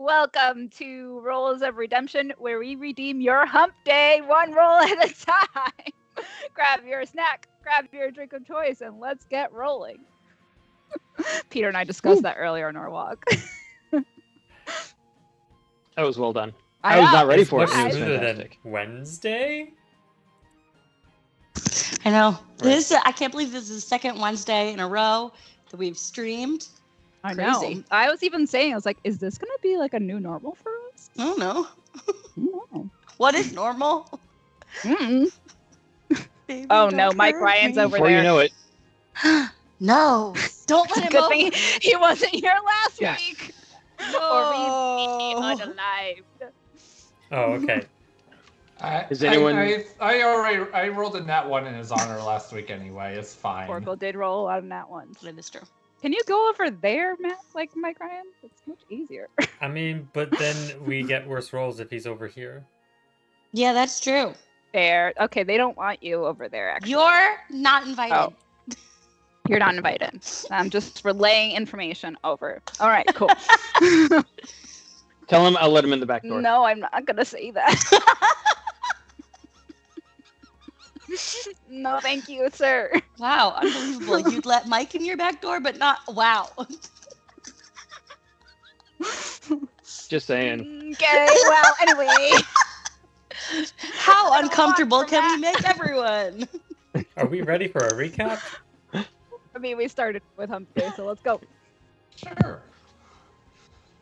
Welcome to Rolls of Redemption, where we redeem your hump day one roll at a time. Grab your snack, grab your drink of choice, and let's get rolling. Peter and I discussed that earlier in our walk. That was well done. I I was know. not ready It's for it. much It was smoother than fantastic. Wednesday. I know. Right. I can't believe this is the second Wednesday in a row that we've streamed. I know. Crazy. I was even saying, I was like, is this going to be like a new normal for us? I don't know. No. What is normal? Mm-mm. Baby, Oh don't no, Mike hurt Ryan's me. over Before there. you know it, No. Don't let him Good over. thing he wasn't here last Yes. week. No. Or we'd be unalive. Oh, okay. Is anyone- I rolled a nat 1 in his honor last week anyway. It's fine. Oracle did roll out of that one. That is true. Can you go over there, Matt, like Mike Ryan? It's much easier. I mean, but then we get worse rolls if he's over here. Yeah, that's true. There. Okay, they don't want you over there, actually. You're not invited. Oh. You're not invited. I'm just relaying information over. All right, cool. tell him I'll let him in the back door. No, I'm not going to say that. No, thank you, sir. Wow, unbelievable. You'd let Mike in your back door, but not. Wow. Just saying. Okay, well, anyway. How uncomfortable can we make everyone? Are we ready for a recap? I mean, we started with Hump Day, so let's go. Sure.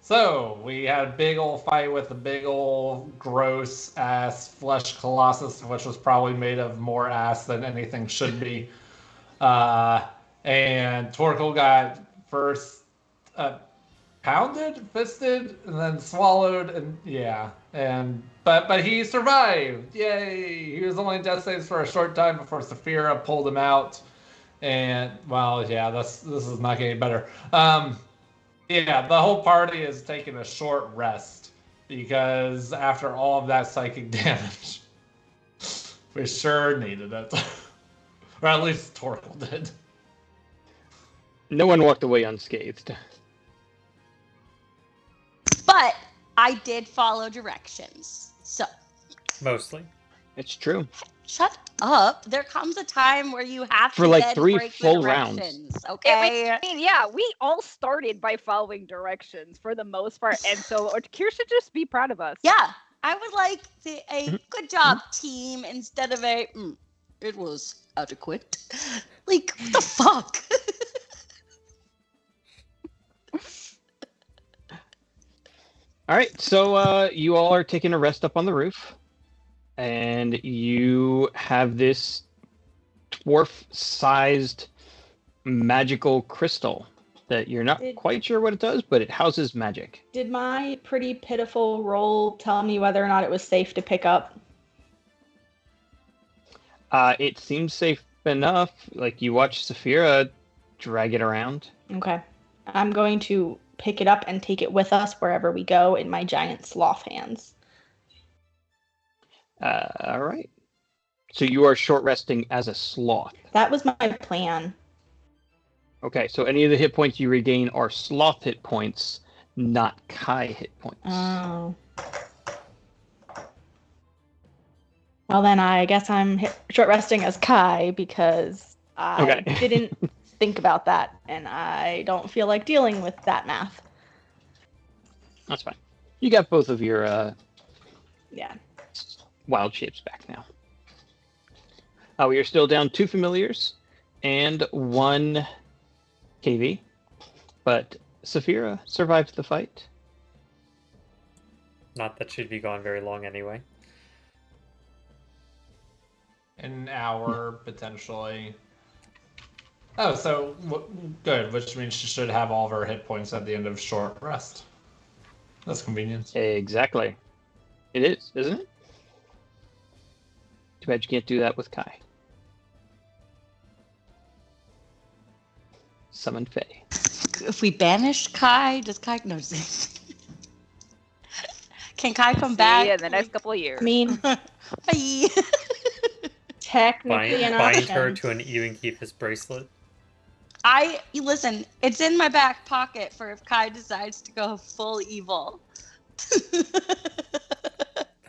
So, we had a big old fight with a big old gross ass flesh colossus, which was probably made of more ass than anything should be. And Torkel got first pounded, fisted, and then swallowed, and yeah. But he survived. Yay! He was only in death saves for a short time before Saphira pulled him out. And well, yeah, this is not getting better. Yeah, the whole party is taking a short rest because after all of that psychic damage, we sure needed it. Or at least Torkel did. No one walked away unscathed. But I did follow directions. So, Mostly. It's true. shut up. There comes a time where you have For to like then 3 break the full rounds. directions, okay? I mean, yeah, we all started by following directions for the most part, and so Kier should just be proud of us. Yeah, I would like a Mm-hmm. good job, team, instead of a it was adequate. Like, what the fuck? All right, so you all are taking a rest up on the roof, and you have this dwarf-sized magical crystal that you're not quite sure what it does, but it houses magic. Did my pretty pitiful roll tell me whether or not it was safe to pick up? It seems safe enough. Like, you watch Saphira drag it around. Okay. I'm going to pick it up and take it with us wherever we go in my giant sloth hands. All right. So you are short resting as a sloth. That was my plan. Okay, so any of the hit points you regain are sloth hit points, not Kai hit points. Oh. Well, then I guess I'm short resting as Kai because I Okay. didn't think about that, and I don't feel like dealing with that math. That's fine. You got both of your Yeah. wild shapes back now. We are still down 2 familiars and 1 KV, but Saphira survived the fight. Not that she'd be gone very long anyway. An hour, potentially. Oh, so good, which means she should have all of her hit points at the end of short rest. That's convenient. Exactly. It is, isn't it? Too bad you can't do that with Kai. Summon Faye. If we banish Kai, does Kai... No, just... Can Kai come back? in the next couple of years. I mean, Bye. technically an Bind option. her to an even Keepus bracelet. Listen, it's in my back pocket for if Kai decides to go full evil.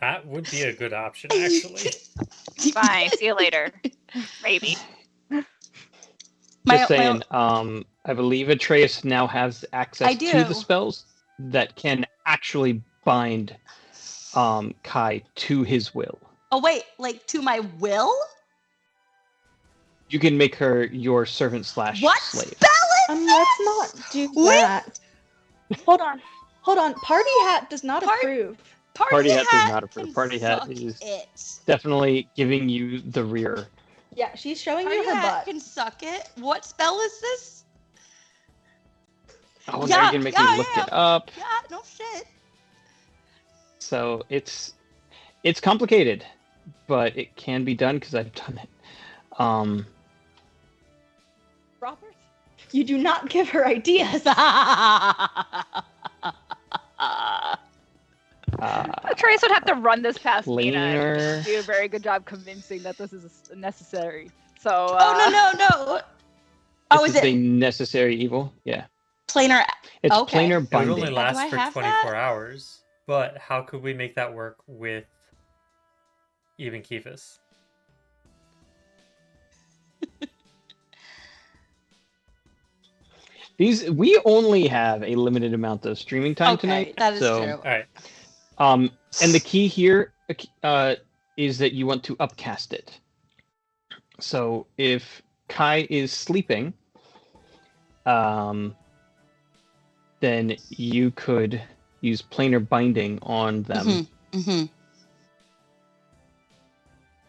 That would be a good option, actually. Fine. See you later. Maybe. Just saying, I believe Atreus now has access I to do. the spells that can actually bind Kai to his will. Oh wait, like to my will? You can make her your servant / What slave. spell is Let's this? not do Wait. that. Hold on. Party hat does not approve. Party hat does not can approve. Party hat suck is it. definitely giving you the rear. Yeah, she's showing Party you her hat butt. can suck it. What spell is this? Oh, Yeah, now you can make yeah, me look yeah. it up. Yeah, no shit. So it's complicated, but it can be done because I've done it. Robert? You do not give her ideas. Atreus would have to run this past Mina Planar. and do a very good job convincing that this is necessary. So. Oh no. Oh, This is a it necessary evil? Yeah. planar? It's Okay. planar It would binding. only Do last I for have 24 that? hours. But how could we make that work with even Kephis? We only have a limited amount of streaming time Okay, tonight. that is so, true. All right. And the key here is that you want to upcast it. So if Kai is sleeping, then you could use planar binding on them, Mm-hmm.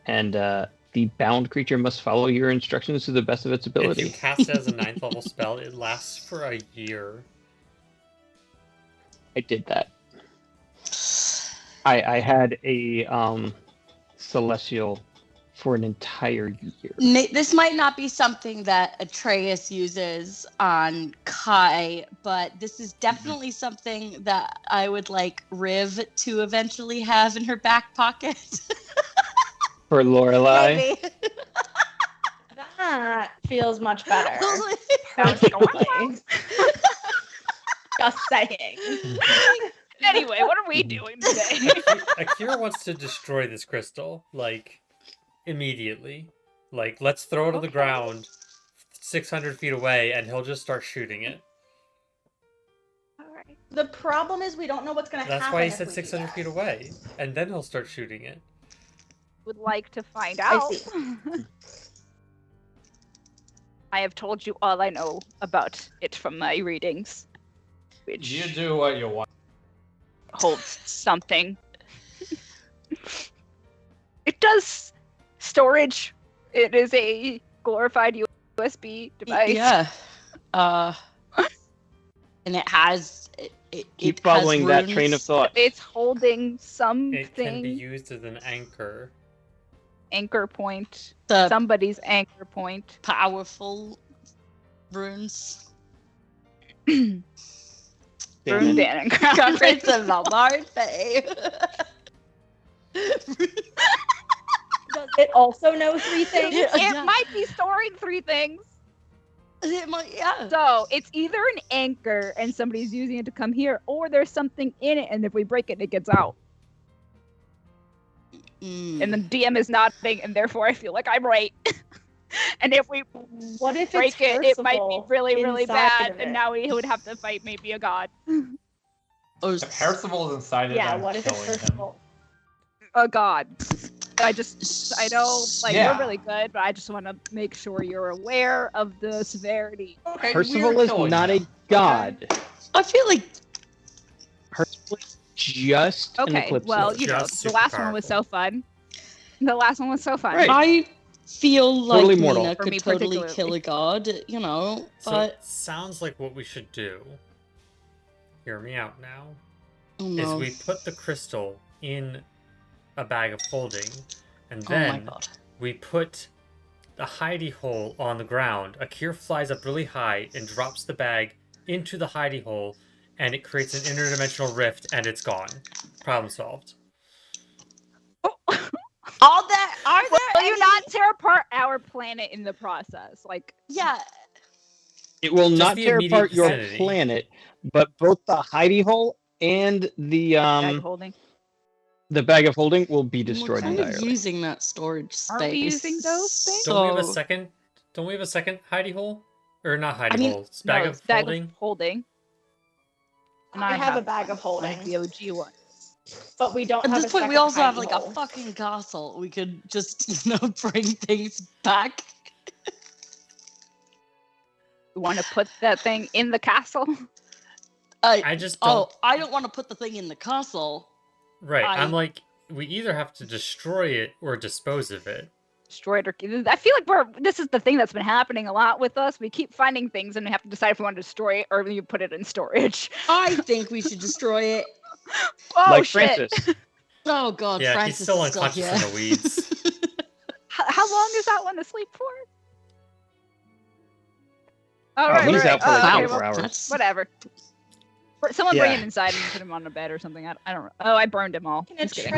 and the bound creature must follow your instructions to the best of its If you ability. cast it as a 9th level spell, it lasts for a year. I did that. I had a celestial for an entire year. This might not be something that Atreus uses on Kai, but this is definitely something that I would like Riv to eventually have in her back pocket. For Lorelei. Maybe. That feels much better. Sounds like a Personally. Just saying. Anyway, what are we doing today? Akira wants to destroy this crystal, like, immediately. Like, let's throw it on the ground 600 feet away, and he'll just start shooting it. Alright. The problem is we don't know what's going to happen. That's why he if said we do 600 that. feet away, and then he'll start shooting it. Would like to find I out. see. I have told you all I know about it from my readings, which You do what you want. holds something. It does storage. It is a glorified USB device. Yeah. And it has. Keep it has following that train of runes. thought. It's holding It can be something used as an anchor. anchor point. The Somebody's anchor point. powerful runes. Damn Rune it. Dannen. Conference of Lombard Bay. Does it also know 3 things? Yeah. It might be storing 3 things. Yeah. So it's either an anchor and somebody's using it to come here, or there's something in it, and if we break it, it gets out. And the DM is nodding, and therefore I feel like I'm right. And if we What if break it's it, it might be Percival really, really inside bad, of and it? now we would have to fight maybe a god. If Percival's inside it, Yeah, I'm what if it's killing him. Percival? A god. I know, like, Yeah. you're really good, but I just want to make sure you're aware of the severity. Okay, Percival we're is killing not him. a god. I feel like Percival is just an Okay, eclipse. well, Lord. you know, Just the super last one was so fun. The last one was so fun. Right. I feel like Totally mortal. Mina For could me totally particularly. kill a god, you know, So but it sounds like what we should do, hear me out now, oh is no. we put the crystal in a bag of holding, and Oh my then god. we put the hidey hole on the ground. Akir flies up really high and drops the bag into the hidey hole, and it creates an interdimensional rift, and it's gone. Problem solved. All that are there Will you any- not tear apart our planet in the process? Like, Yeah. It will Just not the tear immediate apart your vicinity. planet, but both the hidey hole and the Bag holding. the bag of holding will be We're destroyed kind of entirely. using that storage space. Aren't we using those things? Don't we have a So- second? Don't we have a second hidey hole? Or not hidey mean, hole? It's bag No, of it's bag holding. of holding. And I have a bag of holding, the OG one. but we don't At have this a point, we second also have hidey like hole. a fucking castle. We could just, bring things back. You want to put that thing in the castle? I just don't. I don't want to put the thing in the castle. Right. I'm I- like, we either have to destroy it or dispose of it. Destroyed or I feel like this is the thing that's been happening a lot with us. We keep finding things and we have to decide if we want to destroy it or we put it in storage. I think we should destroy it. Oh Like shit! Francis. Oh god, Yeah, Francis he's still is unconscious here. in the weeds. How long is that one to sleep for? All Oh, right, he's right. out for like okay, 24 well, hours. That's- whatever. Someone bring Yeah. him inside and put him on a bed or something. I don't know. Oh, I burned him all. Can Just kidding.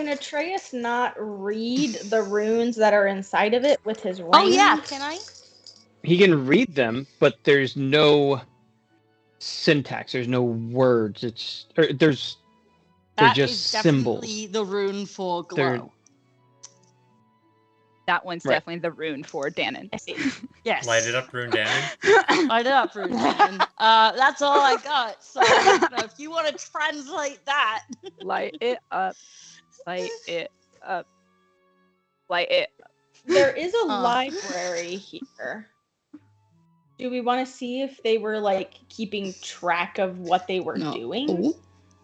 Atreus not read the runes that are inside of it with his ring? Oh yeah, can I? He can read them, but there's no syntax. There's no words. They're just That is symbols. definitely the rune for glow. They're- That one's Right. definitely the rune for Danon. I see. Yes. Light it up, Rune Dannon. Light it up, rune. Dannon. That's all I got. So if you want to translate that, Light it up. Light it up. Light it. There is a Huh. library here. Do we want to see if they were like keeping track of what they were No. doing? Ooh,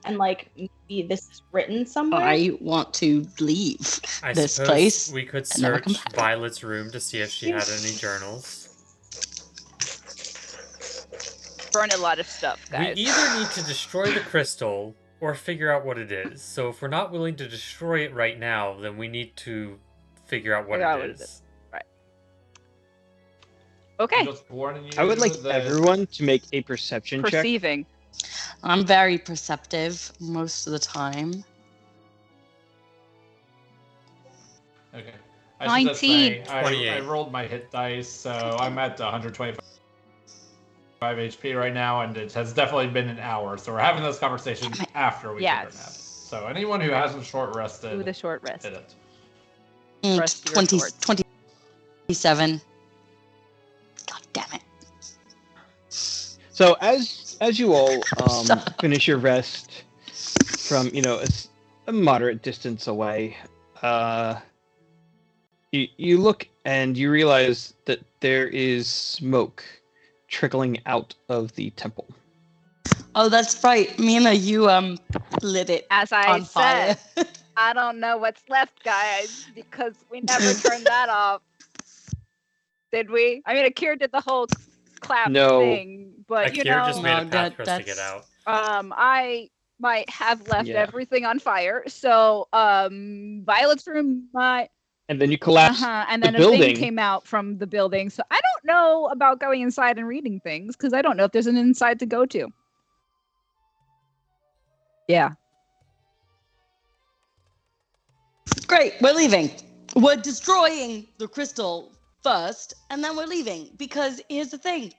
And like maybe this is written somewhere? I want to leave I this suppose place. we could and never come search back. Violet's room to see if she had any journals. Burn a lot of stuff, guys. We either need to destroy the crystal or figure out what it is. So if we're not willing to destroy it right now, then we need to figure out what Figure out it what it is. Okay. I'm just warning you I would like that everyone to make a perception check. Perceiving. I'm very perceptive most of the time. Okay. I should just 19. say, I 28. rolled my hit dice, so I'm at 125 HP right now, and it has definitely been an hour. So we're having this conversation after we take our nap. Yes. So anyone who hasn't short rested, Do the short rest. hit it. Press your 20, sword. 27. God damn it. So as you all finish your rest from a moderate distance away, you look and you realize that there is smoke trickling out of the temple. Oh, that's right. Mina, you lit it As I on fire. said, I don't know what's left, guys, because we never turned that off. Did we? I mean, Akira did the whole clap No. thing, but Akira just made a No, path for us to get that's- out. I might have left Yeah. everything on fire. So, Violet's room might. And then you collapse. And the then a thing building. came out from the building. So I don't know about going inside and reading things because I don't know if there's an inside to go to. Yeah. Great, we're leaving. We're destroying the crystal first, and then we're leaving. Because here's the thing.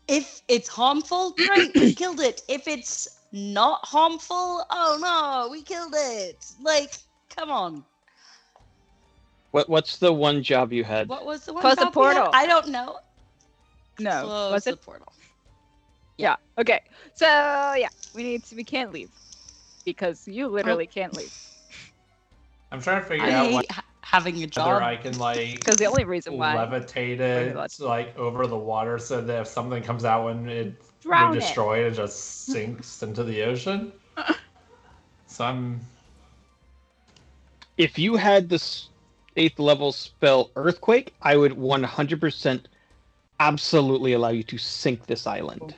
If it's harmful, great, we killed it. If it's not harmful, oh no, we killed it. Like, come on. What's the one job you had? What was the one? Close the job we had? portal. I don't know. No. Close Was the it? portal. Yeah. Okay. So yeah, we can't leave because you literally can't leave. I'm trying to figure out I having a whether job. I can Because the only reason why levitate Pretty it much. like over the water so that if something comes out when it drown we it. destroy it, it just sinks into the ocean. So I'm If you had this 8th level spell Earthquake, I would 100% absolutely allow you to sink this island.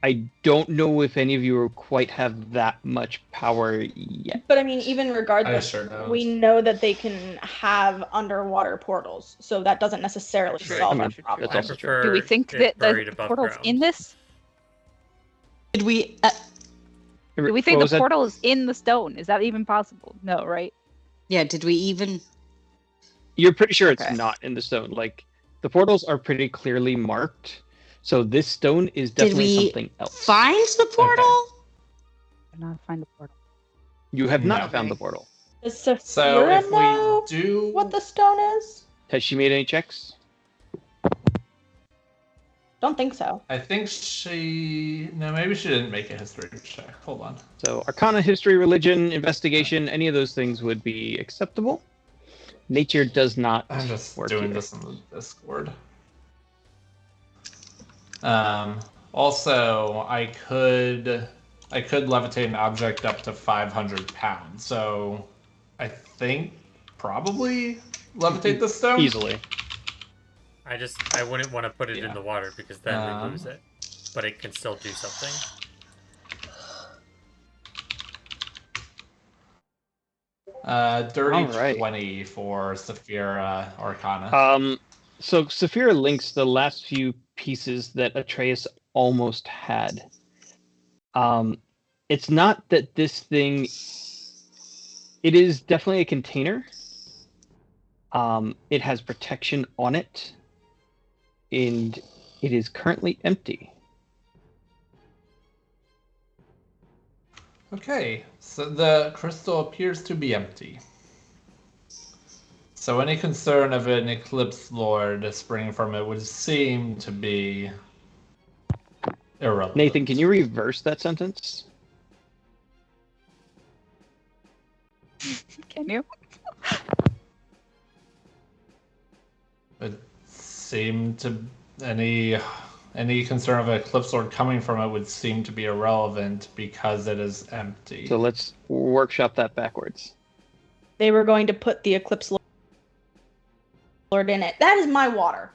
I don't know if any of you quite have that much power yet. But I mean, even regardless, sure don't. we know that they can have underwater portals, so that doesn't necessarily True. solve I our mean, problem. that's I also true. prefer do we think it that buried the above portal's ground. in this? Did we? Do we think What was the that? portal is in the stone? Is that even possible? No, right? Yeah. Did we even? You're pretty sure Okay. it's not in the stone. Like, the portals are pretty clearly marked. So this stone is Did definitely we something else. find the portal? Did not find the portal. You have not No. found the portal. Does So Saphira if know we do, what the stone is? Has she made any checks? Don't think so. I think she. No, maybe she didn't make a history check. Hold on. So Arcana, History, Religion, Investigation, any of those things would be acceptable. Nature does not I'm just work doing here. this in the Discord. Also, I could levitate an object up to 500 pounds. So, I think probably levitate the stone. Easily. I wouldn't want to put it in Yeah. the water because then we Um, lose it. But it can still do something. Dirty Alright. 20 for Saphira Arcana. So Saphira links the last few pieces that Atreus almost had. It's not that this thing. It is definitely a container. It has protection on it, and it is currently empty. Okay, so the crystal appears to be empty. So any concern of an Eclipse Lord springing from it would seem to be irrelevant. Nathan, can you reverse that sentence? Can you? It seemed to any concern of an Eclipse Lord coming from it would seem to be irrelevant because it is empty. So let's workshop that backwards. They were going to put the Eclipse Lord in it. That is my water.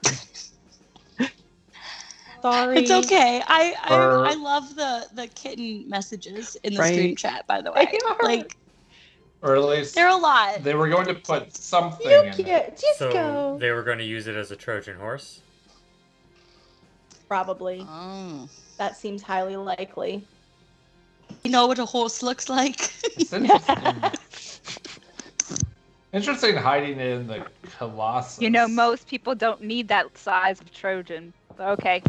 Sorry. It's okay. Or- I love the kitten messages in the Right. stream chat, by the way. They are. Like, Or at least they're a lot. they were going to put something You in it. can't. Just So go. they were going to use it as a Trojan horse. Probably. Oh. That seems highly likely. You know what a horse looks like? It's interesting. Interesting hiding it in the Colossus. You know, most people don't need that size of Trojan. Okay.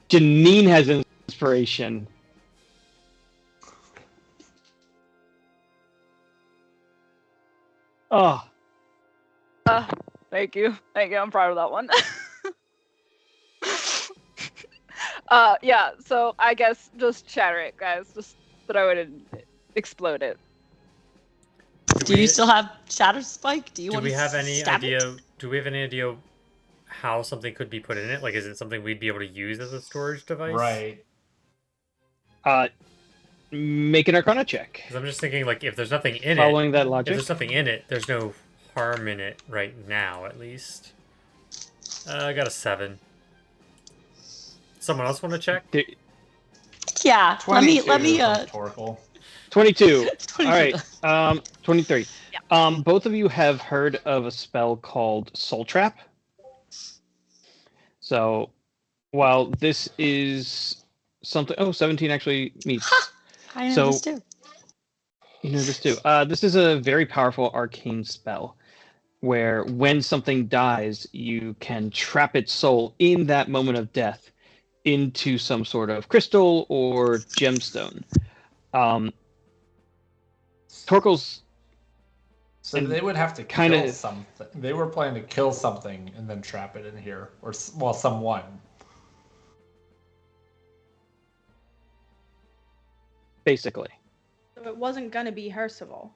Janine has inspiration. Oh, Thank you. Thank you. I'm proud of that one. Yeah, so I guess just shatter it, guys. Just throw it and explode it. Do you still have Shatter Spike? Do you Do want we to have any stab it? idea? Do we have any idea how something could be put in it? Like, is it something we'd be able to use as a storage device? Right. make an Arcana check. Because I'm just thinking, like, if there's nothing in it, Following that if logic. there's nothing in it, there's no harm in it right now, at least. I got a 7. Someone else want to check? Yeah. Let me. 22 from Torkel. 22. All 22. right. 23. Yeah. Both of you have heard of a spell called Soul Trap. So, while this is something, 17 actually meets. I know So- this too. You know this too. This is a very powerful arcane spell, where when something dies, you can trap its soul in that moment of death into some sort of crystal or gemstone. Torkel's So And they would have to kinda- kill something. They were planning to kill something and then trap it in here, or someone. basically. So it wasn't gonna be Hercival.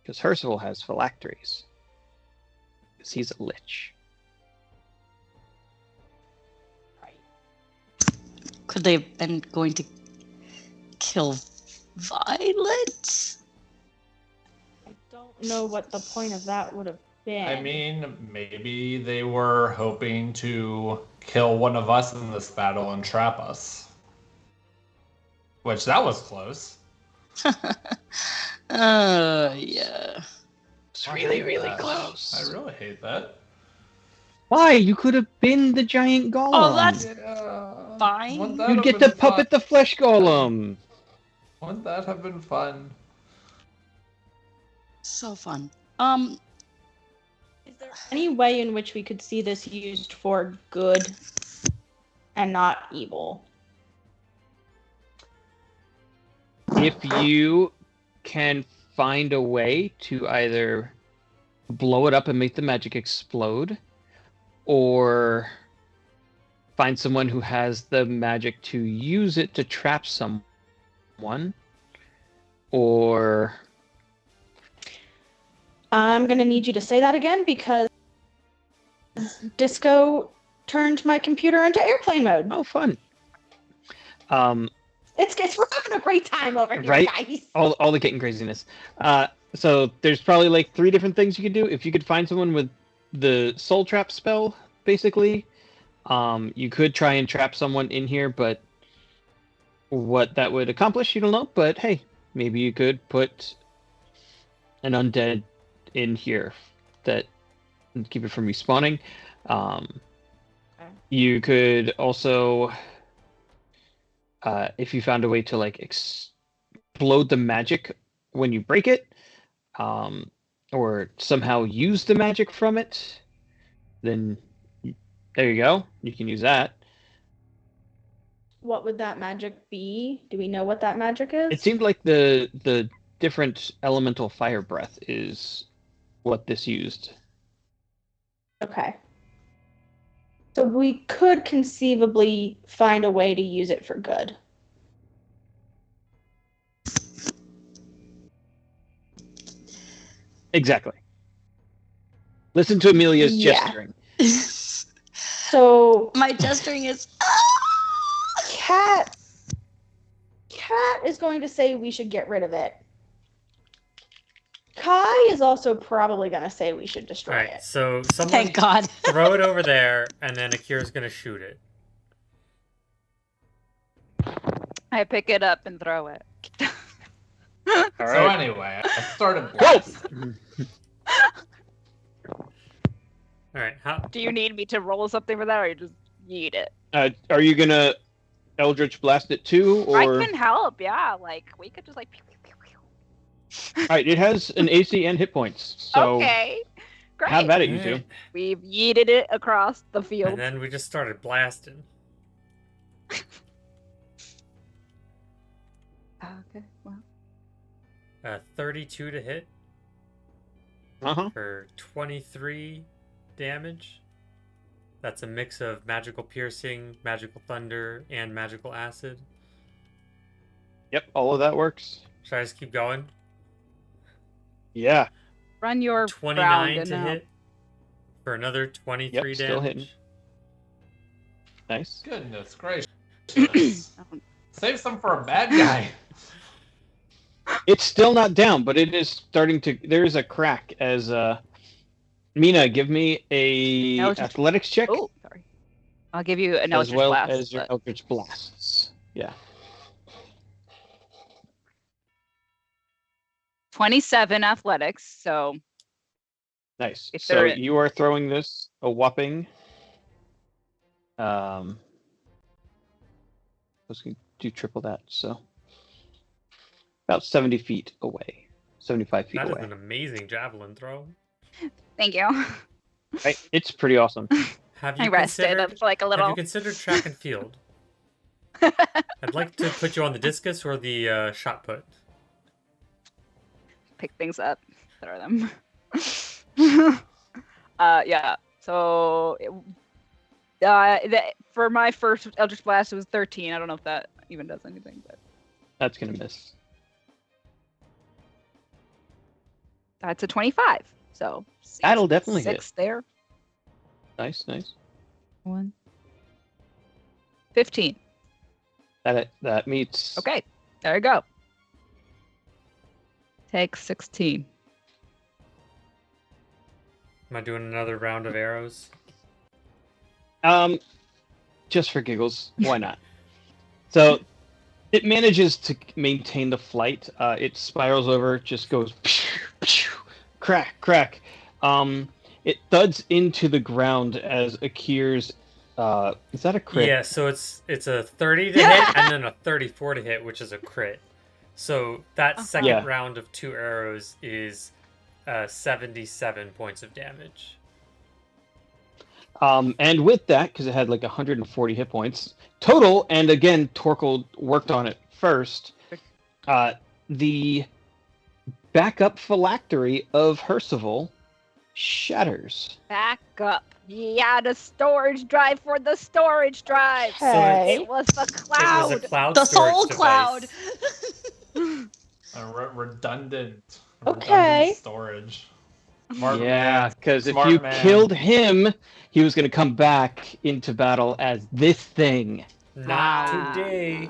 Because Hercival has phylacteries. Because he's a lich. Could they have been going to kill Violet? I don't know what the point of that would have been. I mean, maybe they were hoping to kill one of us in this battle and trap us. Which, that was close. Yeah. It's I really, hate really that. close. I really hate that. Why? You could have been the giant golem. Oh, that's Yeah. fine. Wouldn't that You'd have get been to puppet the flesh golem. Wouldn't that have been fun? So fun. Is there any way in which we could see this used for good and not evil? If you can find a way to either blow it up and make the magic explode, or find someone who has the magic to use it to trap someone, or I'm going to need you to say that again because Disco turned my computer into airplane mode. oh, fun. We're having a great time over here, Right? guys. All the kitten craziness. So there's probably like 3 different things you could do. If you could find someone with the soul trap spell, basically, you could try and trap someone in here, but what that would accomplish, you don't know. But hey, maybe you could put an undead in here that keep it from respawning. You could also, if you found a way to like explode the magic when you break it, or somehow use the magic from it, then there you go. You can use that. What would that magic be? Do we know what that magic is? It seemed like the different elemental fire breath is what this used. Okay. So we could conceivably find a way to use it for good. Exactly. Listen to Amelia's Yeah. gesturing. So My gesturing is. Cat is going to say we should get rid of it. Kai is also probably going to say we should destroy Alright, it. so someone Thank God. throw it over there, and then Akira's gonna shoot it. I pick it up and throw it. All So right. anyway, I started blasting. Alright, how Do you need me to roll something for that, or you just yeet it? Are you gonna Eldritch blast it too, or? I can help. Yeah, like we could just like. Pew, pew, pew, pew. All right, it has an AC and hit points, so Okay, great. have at it, you two. Alright. We've yeeted it across the field. And then we just started blasting. Okay, well. 32 to hit for 23 damage. That's a mix of magical piercing, magical thunder, and magical acid. Yep, all of that works. Should I just keep going? Yeah. Run your 29 round to and hit for another 23 Yep, still damage. hitting. Nice. Goodness gracious. Save some for a bad guy. It's still not down, but it is starting to. There is a crack as Mina, give me a Eldritch- athletics check Oh, sorry. I'll give you an as Eldritch well Blast. as your but- Eldritch blasts. Yeah. 27 athletics, so Nice. If So they're- you are throwing this a whopping. Let's do triple that. So about 70 feet away, 75 feet That is away. an amazing javelin throw. thank you. Right? It's pretty awesome. Have you I rested considered, for like a have little. you considered track and field? I'd like to put you on the discus or the shot put. Pick things up, throw them. Yeah. So, for my first Eldritch Blast, it was 13. I don't know if that even does anything, but That's gonna miss. that's a 25. So That'll definitely hit. 6 there. Nice, nice. 1. 15. That meets. Okay, there you go. Take 16. Am I doing another round of arrows? Just for giggles, why not? So, it manages to maintain the flight. It spirals over, just goes crack, crack. It thuds into the ground as Akir's. Is that a crit? Yeah, so it's a 30 to hit and then a 34 to hit, which is a crit. So that second Yeah. round of 2 arrows is 77 points of damage. And with that, because it had like 140 hit points total, and again, Torkel worked on it first, the backup phylactery of Hercival shatters. Back up. Yeah, the storage drive for the storage drive. Okay. It was the It cloud. was a cloud The storage soul device. cloud. Redundant. Okay. Redundant storage. Smart Yeah, because if Smart you man. killed him, he was going to come back into battle as this thing. Not Wow. today.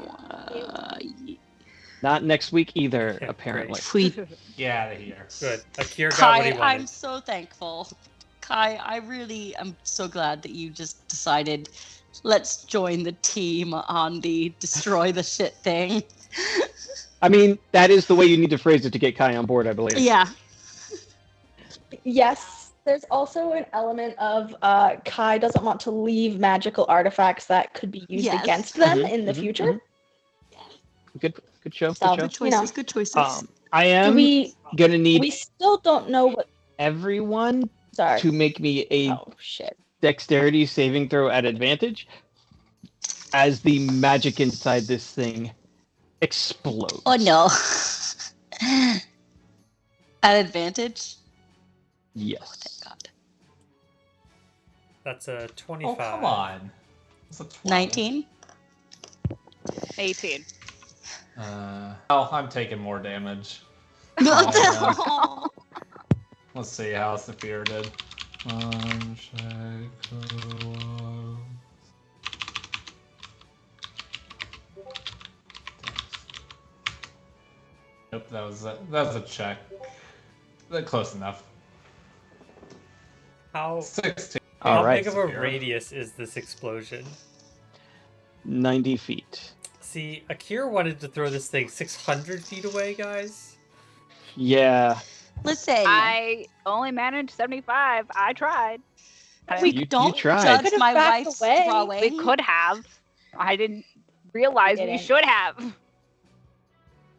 Not next week either, Yeah, apparently. Sweet. Get out of here. Good. Akir got what he Kai, wanted. I'm so thankful. Kai, I really am so glad that you just decided, let's join the team on the destroy the shit thing. I mean, that is the way you need to phrase it to get Kai on board, I believe. Yeah. Yes, there's also an element of Kai doesn't want to leave magical artifacts that could be used Yes. against them Mhm, in the mhm, future. Good show. So- Good Good show. You know. choices. Good choices. I Do am we gonna need we still don't know what. everyone Sorry. to make me a Oh shit. dexterity saving throw at advantage as the magic inside this thing explodes. Oh no. At advantage? Yes. Thank God. That's a Oh, 25. come on. It's a 12. 19? 18. Oh, I'm taking more damage. No. Oh, Let's see how Saphir did. Nope, that was a check. Close enough. How 16. All how right. big of a Saphir. radius is this explosion? 90 feet. See, Akir wanted to throw this thing 600 feet away, guys. Yeah. Listen, I only managed 75. I tried. we You don't tried. judge Could've my backed wife's away. throwing. We could have. I didn't realize we Didn't. should have.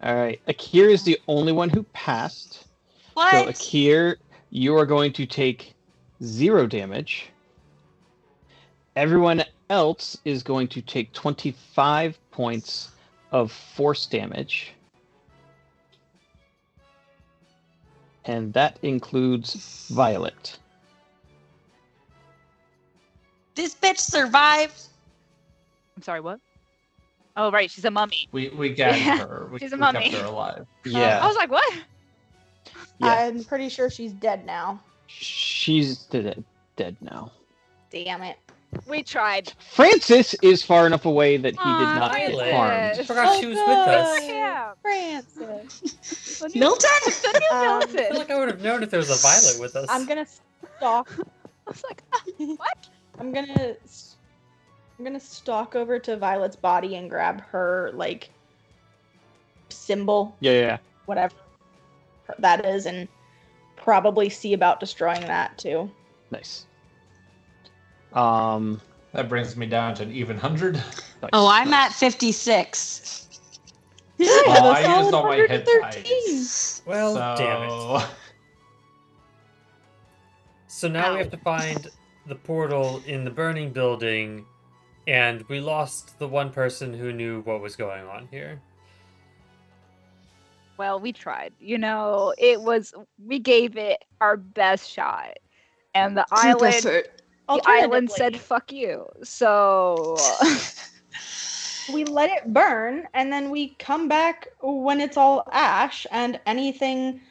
All right. Akir is the only one who passed. What? So Akir, you are going to take 0 damage. Everyone else is going to take 25 points of force damage. And that includes Violet. This bitch survived. I'm sorry, what? Oh, right. She's a mummy. We gagged Yeah, her. We she's a kept mummy. her alive. Yeah. I was like, what? Yeah. I'm pretty sure she's dead now. She's dead now. Damn it. We tried. Francis is far enough away that he did Aw, not get Violet. harmed. I forgot she was with us. Yeah. Francis. The new- Milton? The new Um, I Milton. feel like I would have known if there was a Violet with us. I'm gonna stalk. I was like, what? I'm gonna stalk over to Violet's body and grab her like symbol, Yeah. whatever that is, and probably see about destroying that too. Nice. That brings me down to an even 100. Nice. Oh, I'm at 56. Yeah, Oh, a I used solid all my hit 113. dice. Well, so... damn it. So now we have to find the portal in the burning building, and we lost the one person who knew what was going on here. Well, we tried. We gave it our best shot. And the island said, fuck you. So, we let it burn, and then we come back when it's all ash, and anything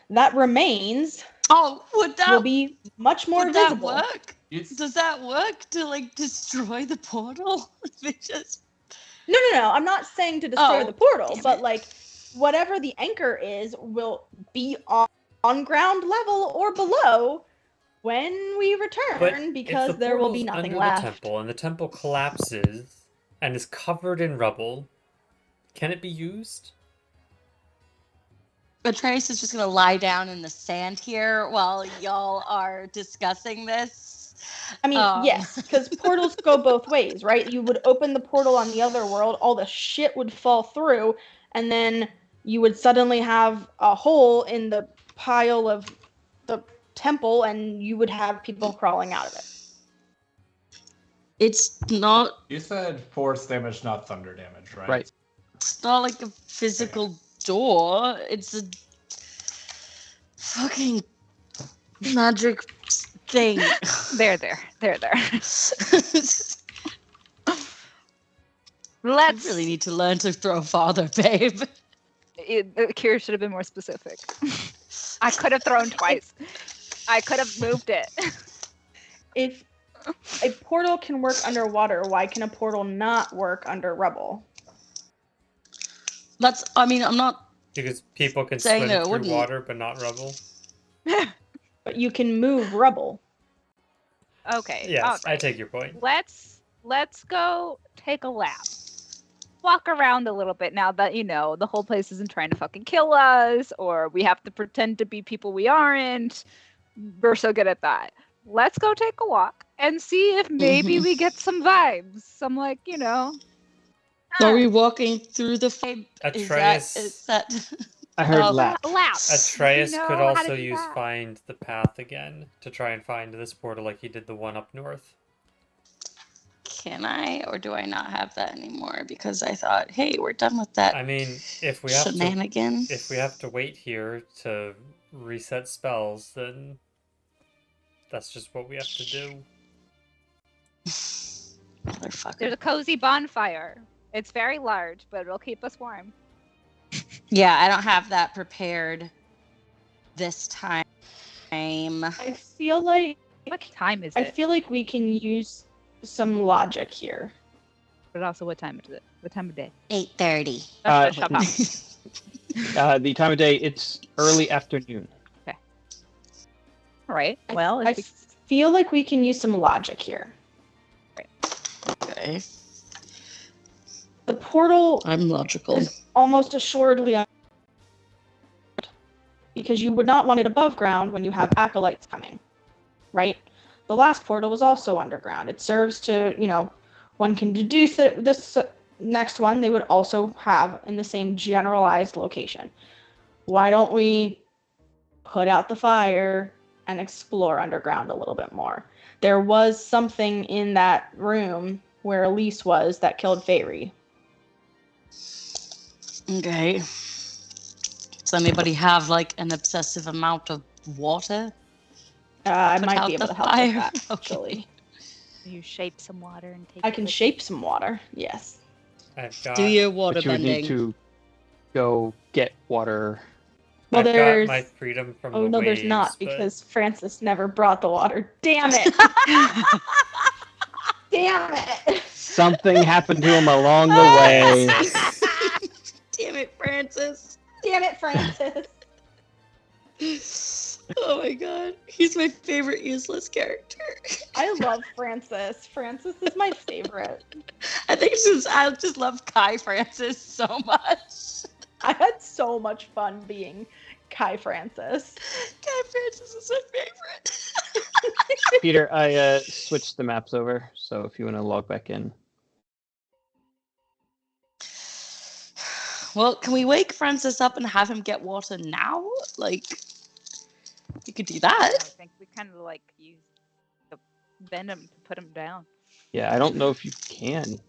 that remains Oh, would will that, be much more would that visible. work? You- Does that work to like destroy the portal? We just No. I'm not saying to destroy Oh, the portal, damn but it. like whatever the anchor is will be on ground level or below when we return, But because if the there will be portal's nothing under left. the temple, and the temple collapses and is covered in rubble, can it be used? Atreus is just gonna lie down in the sand here while y'all are discussing this. I mean, yes, because portals go both ways, right? You would open the portal on the other world, all the shit would fall through, and then you would suddenly have a hole in the pile of the temple, and you would have people crawling out of it. It's not. You said force damage, not thunder damage, right? Right. It's not like a physical door. It's a fucking magic thing. There. I Let's. really need to learn to throw farther, babe. Kira should have been more specific. I could have thrown twice. I could have moved it. If a portal can work underwater, why can a portal not work under rubble? I'm not. Because people can Saying swim that it through wouldn't. water, but not rubble. But you can move rubble. Okay. Yes, all I right. take your point. Let's go take a lap. Walk around a little bit now that the whole place isn't trying to fucking kill us, or we have to pretend to be people we aren't. We're so good at that. Let's go take a walk and see if maybe we get some vibes. Some Are we walking through the fire? Atreus- Is that? I heard Oh, lap. laps. Atreus You know could how to also do use that. find the path again to try and find this portal like he did the one up north. Can I, or do I not have that anymore? Because I thought, hey, we're done with that I mean, if we have to shenanigans. wait here to reset spells, then that's just what we have to do. Motherfucker. There's a cozy bonfire. It's very large, but it'll keep us warm. Yeah, I don't have that prepared this time. I feel like What time is I it? feel like we can use some logic here. But also, what time is it? What time of day? 8:30. That's shut up. The time of day, it's early afternoon. All right. I- Well, I if we feel like we can use some logic here. Okay. The portal I'm logical. is almost assuredly because you would not want it above ground when you have acolytes coming, right? The last portal was also underground. It serves to, one can deduce that this next one they would also have in the same generalized location. Why don't we put out the fire and explore underground a little bit more? There was something in that room where Elise was that killed Fairy. Okay. Does anybody have an obsessive amount of water? I Put might out be able the to help fire. with that, Okay. actually. you shape some water and take. I it can with shape some water, yes. I've got Do your water But you would bending. need to go get water. Well, I've got there's... my freedom from Oh, the no, there's waves, not, but because Francis never brought the water. Damn it! Damn it! Something happened to him along the way. Damn it, Francis. Damn it, Francis! Oh my god. He's my favorite useless character. I love Francis. Francis is my favorite. I just love Kai Francis so much. I had so much fun being Kai Francis. Kai Francis is my favorite. Peter, I switched the maps over, so if you want to log back in. Well, can we wake Francis up and have him get water now? You could do I that. think we kind of use the venom to put him down. Yeah, I don't know if you can.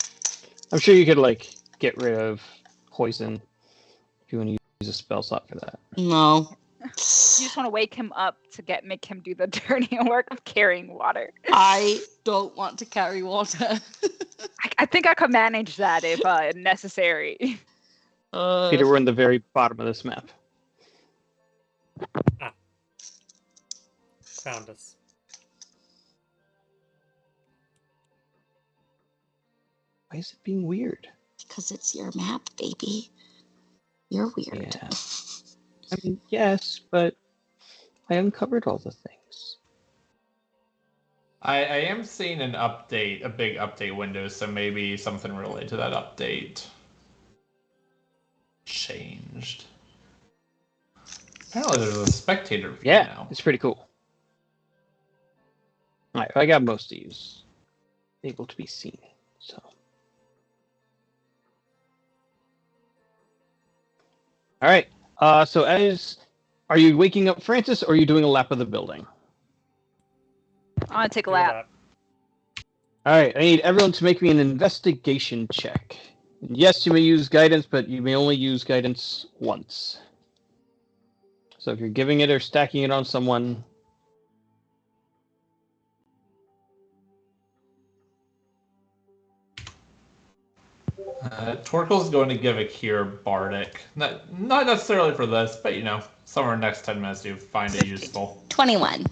I'm sure you could get rid of poison if you want to use a spell slot for that. No. You just want to wake him up to make him do the dirty work of carrying water. I don't want to carry water. I think I could manage that if necessary. Peter, we're in the very bottom of this map. found us. Why is it being weird? Because it's your map, baby. You're weird. Yeah. I mean, yes, but I uncovered all the things. I am seeing an update, a big update window, so maybe something related to that update changed. Apparently there's a spectator view Yeah, now. it's pretty cool. Alright, I got most of these able to be seen, so. Alright, so as Are you waking up Francis, or are you doing a lap of the building? I want to take a Do lap. All right, I need everyone to make me an investigation check. Yes, you may use guidance, but you may only use guidance once. So if you're giving it or stacking it on someone... Torkel's going to give Akir Bardic. Not necessarily for this, but somewhere next 10 minutes you find it useful. 21.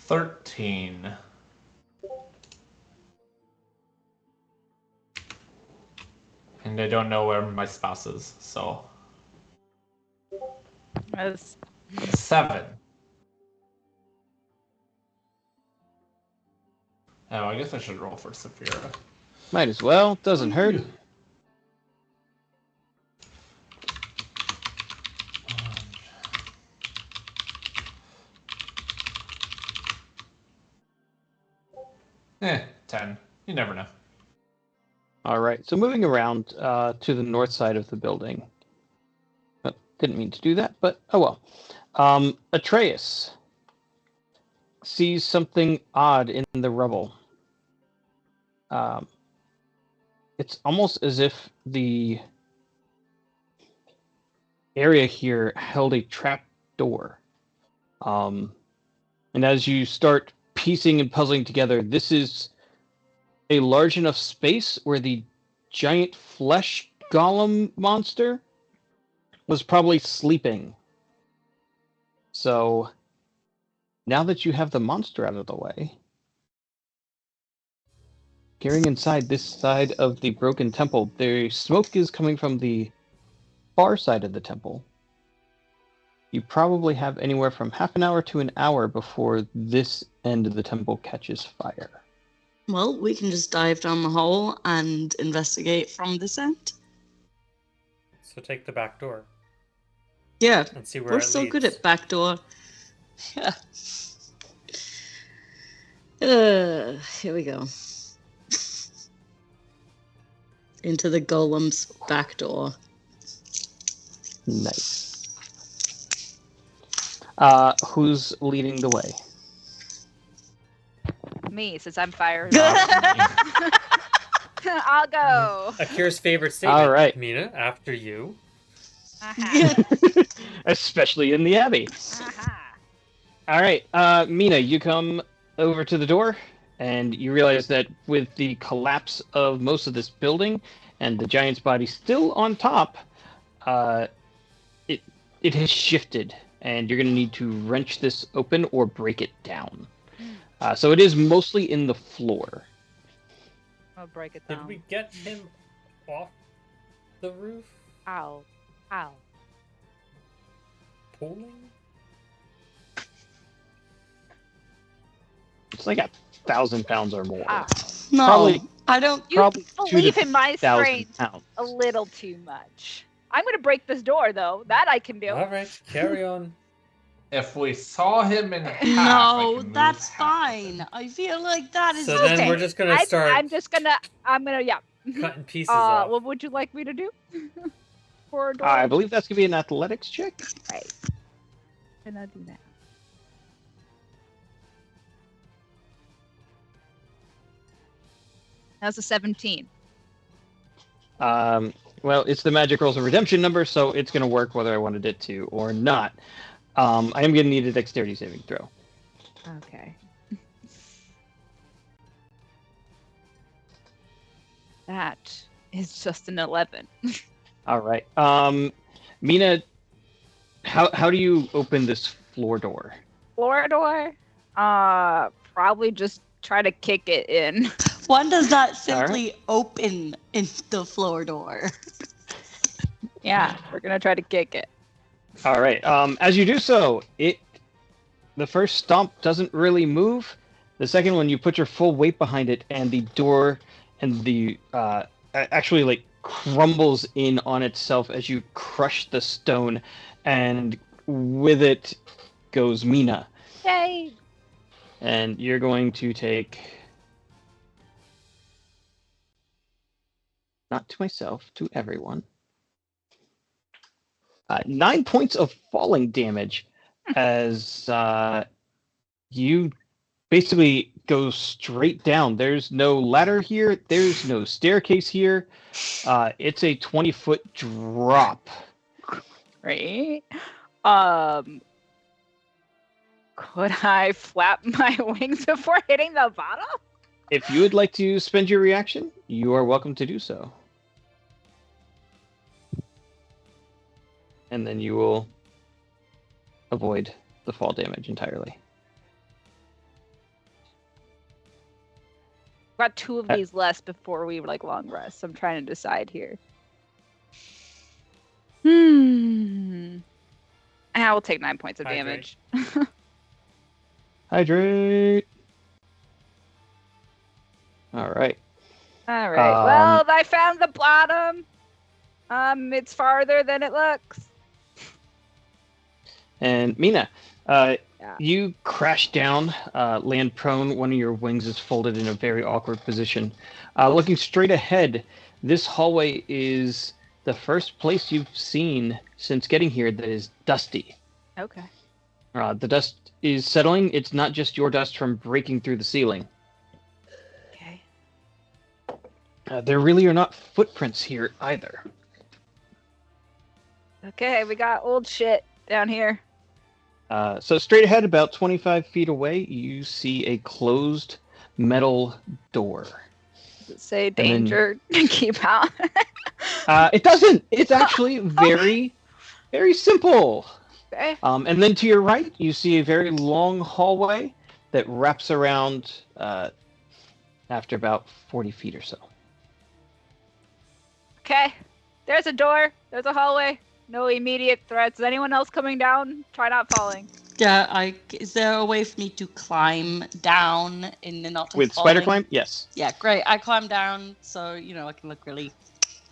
$13. And I don't know where my spouse is, so That's 7. Oh, I guess I should roll for Saphira. Might as well. Doesn't hurt. Eh, 10. You never know. All right, so moving around to the north side of the building. Didn't mean to do that, but oh well. Atreus sees something odd in the rubble. It's almost as if the area here held a trap door. And as you start piecing and puzzling together, this is a large enough space where the giant flesh golem monster was probably sleeping. So now that you have the monster out of the way, peering inside this side of the broken temple, the smoke is coming from the far side of the temple. You probably have anywhere from half an hour to an hour before this end of the temple catches fire. Well, we can just dive down the hole and investigate from this end. So take the back door Yeah, and see where we're it so leads. good at backdoor. Yeah. Here we go. Into the golem's back door. Nice. Who's leading the way? me, since I'm fired off. I'll go. Akira's favorite statement. All right. Mina, after you. Uh-huh. Especially in the Abbey. Uh-huh. All right, Mina, you come over to the door, and you realize that with the collapse of most of this building and the giant's body still on top, it has shifted, and you're going to need to wrench this open or break it down. So it is mostly in the floor. I'll break it down. Did we get him off the roof? Ow. Ow. Pulling? It's like 1,000 pounds or more. Ow. No, Probably- I don't. You Probably believe 2,000 in my strength pounds. a little too much. I'm going to break this door, though. That I can do. Alright, carry on. If we saw him in half, I No, could move that's half. fine. I feel like that is So then Okay. we're just gonna start I'm gonna, yeah. cutting pieces off. What would you like me to do? For a door? I believe that's going to be an athletics check. Right. Gonna do that. That's a 17. Well, it's the Magic Rolls of Redemption number, so it's going to work whether I wanted it to or not. I am going to need a dexterity saving throw. Okay. That is just an 11. All right. Mina, how do you open this floor door? Floor door? Probably just try to kick it in. One does not simply open in the floor door. Yeah, we're gonna try to kick it. All right. As you do so, the first stomp doesn't really move. The second one, you put your full weight behind it, and the door and the actually like crumbles in on itself as you crush the stone, and with it goes Mina, Yay! and you're going to take not to myself, to everyone. 9 points of falling damage as you basically go straight down. There's no ladder here. There's no staircase here. It's a 20-foot drop. Right. Could I flap my wings before hitting the bottom? If you would like to spend your reaction, you are welcome to do so. And then you will avoid the fall damage entirely. Got 2 of these less before we long rest. I'm trying to decide here. I will take 9 points of damage. Hydrate. All right. All right. Well, I found the bottom. It's farther than it looks. And Mina, you crash down, land prone. One of your wings is folded in a very awkward position. Looking straight ahead, this hallway is the first place you've seen since getting here that is dusty. Okay. The dust is settling. It's not just your dust from breaking through the ceiling. Okay. There really are not footprints here either. Okay, we got old shit down here. So straight ahead, about 25 feet away, you see a closed metal door. Does it say danger? Keep out. It doesn't. It's actually very, very simple. Okay. And then to your right, you see a very long hallway that wraps around after about 40 feet or so. Okay. There's a door. There's a hallway. No immediate threats. Is anyone else coming down? Try not falling. Yeah, is there a way for me to climb down and then not With falling? spider climb? Yes. Yeah, great. I climb down so, I can look really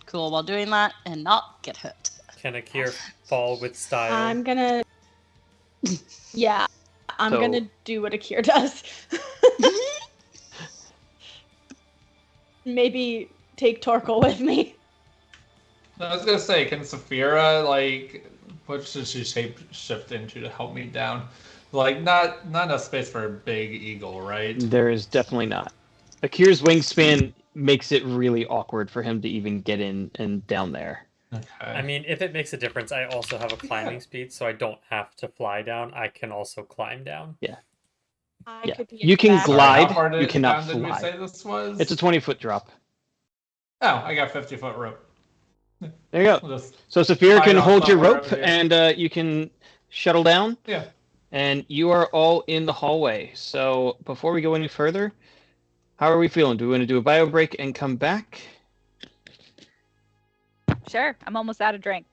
cool while doing that and not get hurt. Can Akir fall with style? I'm gonna. Yeah, I'm So- gonna do what Akir does. Maybe take Torkel with me. I was gonna say, can Saphira what should she shape shift into to help me down? Not enough space for a big eagle, right? There is definitely not. Akir's wingspan makes it really awkward for him to even get in and down there. Okay. I mean, if it makes a difference, I also have a climbing speed, so I don't have to fly down. I can also climb down. I Yeah. could be You can exact- glide. How far You cannot down did we fly. say this was? It's a 20-foot drop. Oh, I got 50-foot rope. There you go. We'll just So Saphira Tie can it off hold your somewhere rope, over here. and you can shuttle down. yeah. And you are all in the hallway. So before we go any further, how are we feeling? Do we want to do a bio break and come back? Sure. I'm almost out of drink.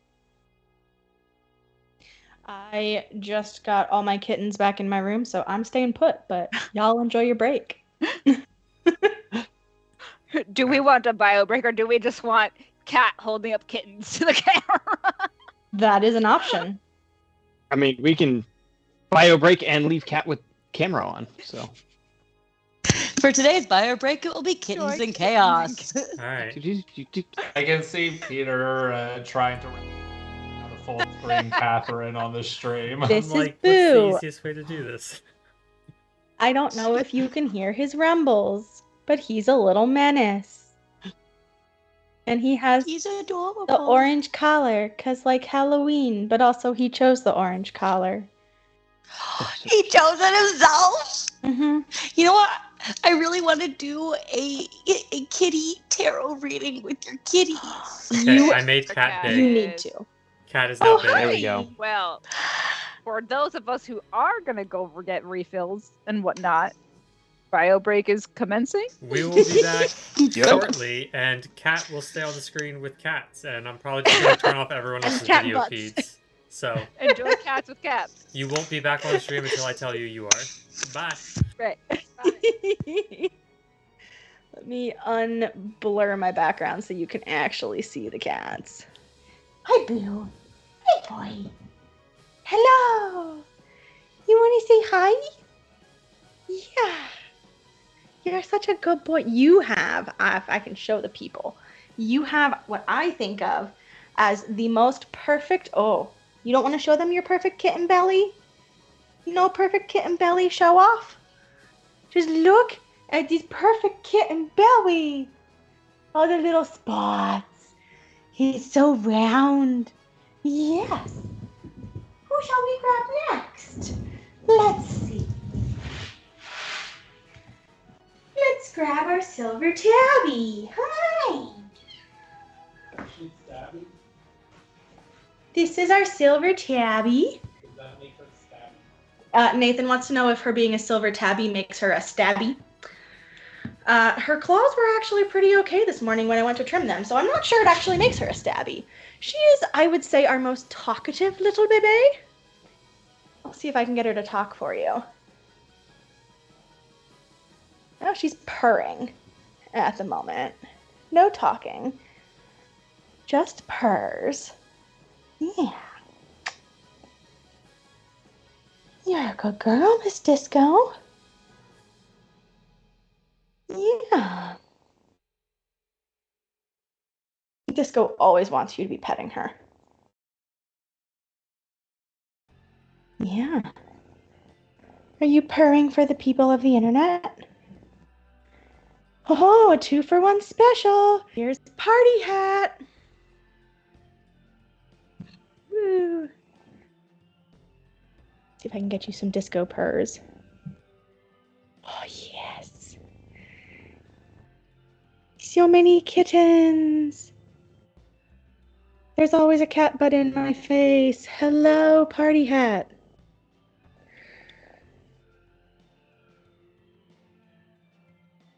I just got all my kittens back in my room, so I'm staying put, but y'all enjoy your break. Do we want a bio break or do we just want Cat holding up kittens to the camera? That is an option. I mean, we can bio break and leave Cat with camera on. So For today's bio break, it will be kittens Joy, and chaos. All right. I can see Peter trying to how to full screen Catherine on the stream. This I'm is like, what's the Boo. easiest way to do this? I don't know if you can hear his rumbles, but he's a little menace. And he has He's adorable. the orange collar, because like Halloween, but also he chose the orange collar. He chose it himself. Mm-hmm. You know what? I really want to do a kitty tarot reading with your kitties. Okay, You- I made Cat Okay. You big. need to. Cat is now Oh, big. There we go. Well, for those of us who are going to go get refills and whatnot, bio break is commencing. We will be back Yep. shortly, and Cat will stay on the screen with cats, and I'm probably just going to turn off everyone else's Cat video butts. feeds. So Enjoy Cats with Cats. you won't be back on the stream until I tell you you are. Bye. Right. Let me unblur my background so you can actually see the cats. Hi, Boo. Hi, boy. Hello. You want to say hi? Yeah. You're such a good boy. You have, if I can show the people, you have what I think of as the most perfect. Oh, you don't want to show them your perfect kitten belly? No perfect kitten belly show off? Just look at this perfect kitten belly. All the little spots. He's so round. Yes. Who shall we grab next? Let's see. Let's grab our silver tabby. Hi. This is our silver tabby. Nathan wants to know if her being a silver tabby makes her a stabby. Her claws were actually pretty okay this morning when I went to trim them, so I'm not sure it actually makes her a stabby. She is, I would say, our most talkative little baby. I'll see if I can get her to talk for you. Oh, she's purring at the moment. No talking. Just purrs. Yeah. You're a good girl, Miss Disco. Yeah. Disco always wants you to be petting her. Yeah. Are you purring for the people of the internet? Oh, a 2-for-1 special. Here's Party Hat. Woo. See if I can get you some disco purrs. Oh, yes. So many kittens. There's always a cat butt in my face. Hello, Party Hat.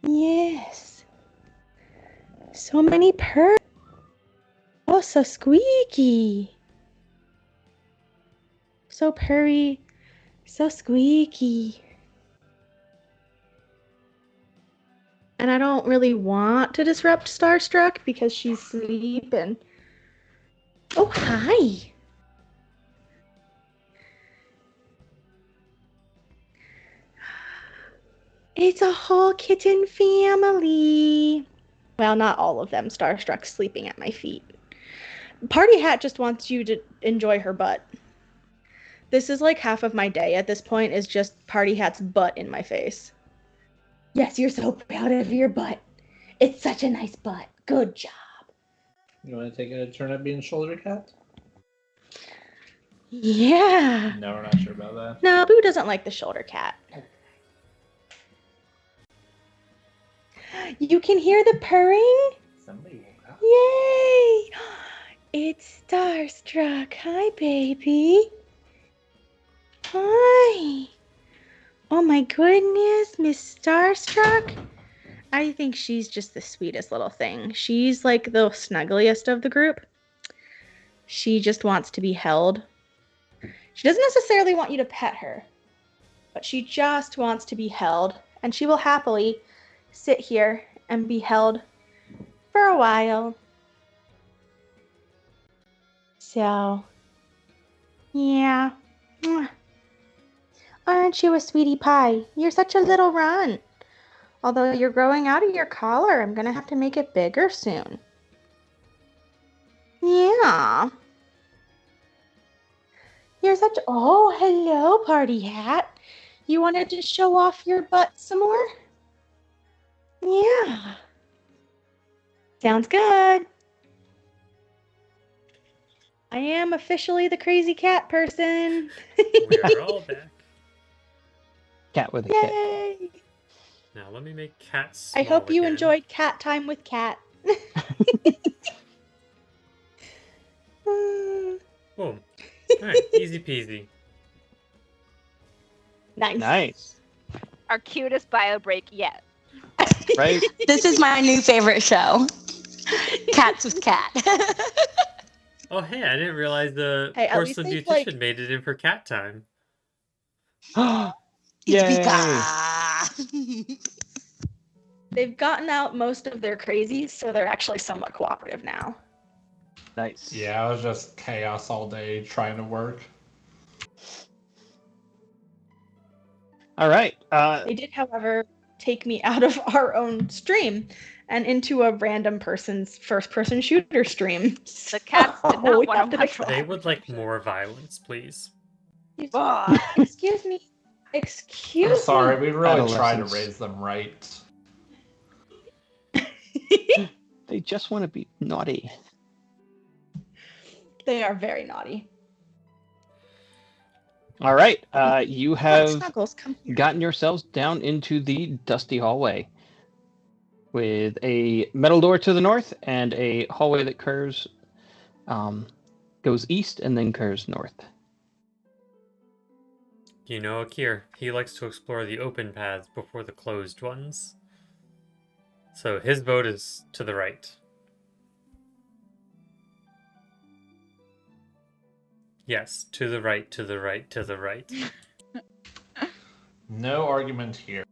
Yes. So many purrs. Oh, so squeaky. So purry. So squeaky. And I don't really want to disrupt Starstruck because she's sleeping. Oh, hi. It's a whole kitten family. Well, not all of them. Starstruck's sleeping at my feet. Party Hat just wants you to enjoy her butt. This is like half of my day at this point is just Party Hat's butt in my face. Yes, you're so proud of your butt. It's such a nice butt. Good job. You want to take a turn at being shoulder cat? Yeah. No, we're not sure about that. No, Boo doesn't like the shoulder cat. You can hear the purring? Somebody woke up. Yay! It's Starstruck. Hi, baby. Hi. Oh my goodness, Miss Starstruck. I think she's just the sweetest little thing. She's like the snuggliest of the group. She just wants to be held. She doesn't necessarily want you to pet her, but she just wants to be held, and she will happily sit here and be held for a while. So, yeah. Aren't you a sweetie pie? You're such a little runt. Although you're growing out of your collar, I'm going to have to make it bigger soon. Yeah. You're such... Oh, hello, Party Hat. You wanted to show off your butt some more? Yeah. Sounds good. I am officially the crazy cat person. We are all back. Cat with a kit. Yay! Now let me make Cat I small hope you again. enjoyed cat time with Cat. Boom. Alright, easy peasy. Nice. Nice. Our cutest bio break yet. Right? This is my new favorite show. Cats with Cat. Oh hey, I didn't realize the Hey, at least porcelain they've, beautician like- made it in for cat time. Yay. They've gotten out most of their crazies, so they're actually somewhat cooperative now. Nice. Yeah, it was just chaos all day trying to work. All right. They did, however, take me out of our own stream and into a random person's first-person shooter stream. The cats did So we not have want to to watch They that. would like more violence, please. Excuse me. Excuse I'm sorry, me. we really try to Adolescents. raise them right. They just want to be naughty. They are very naughty. All right, you have Snuggles, come here. gotten yourselves down into the dusty hallway with a metal door to the north and a hallway that curves, goes east and then curves north. You know, Akir, he likes to explore the open paths before the closed ones. So his vote is to the right. Yes, to the right, to the right, to the right. No argument here.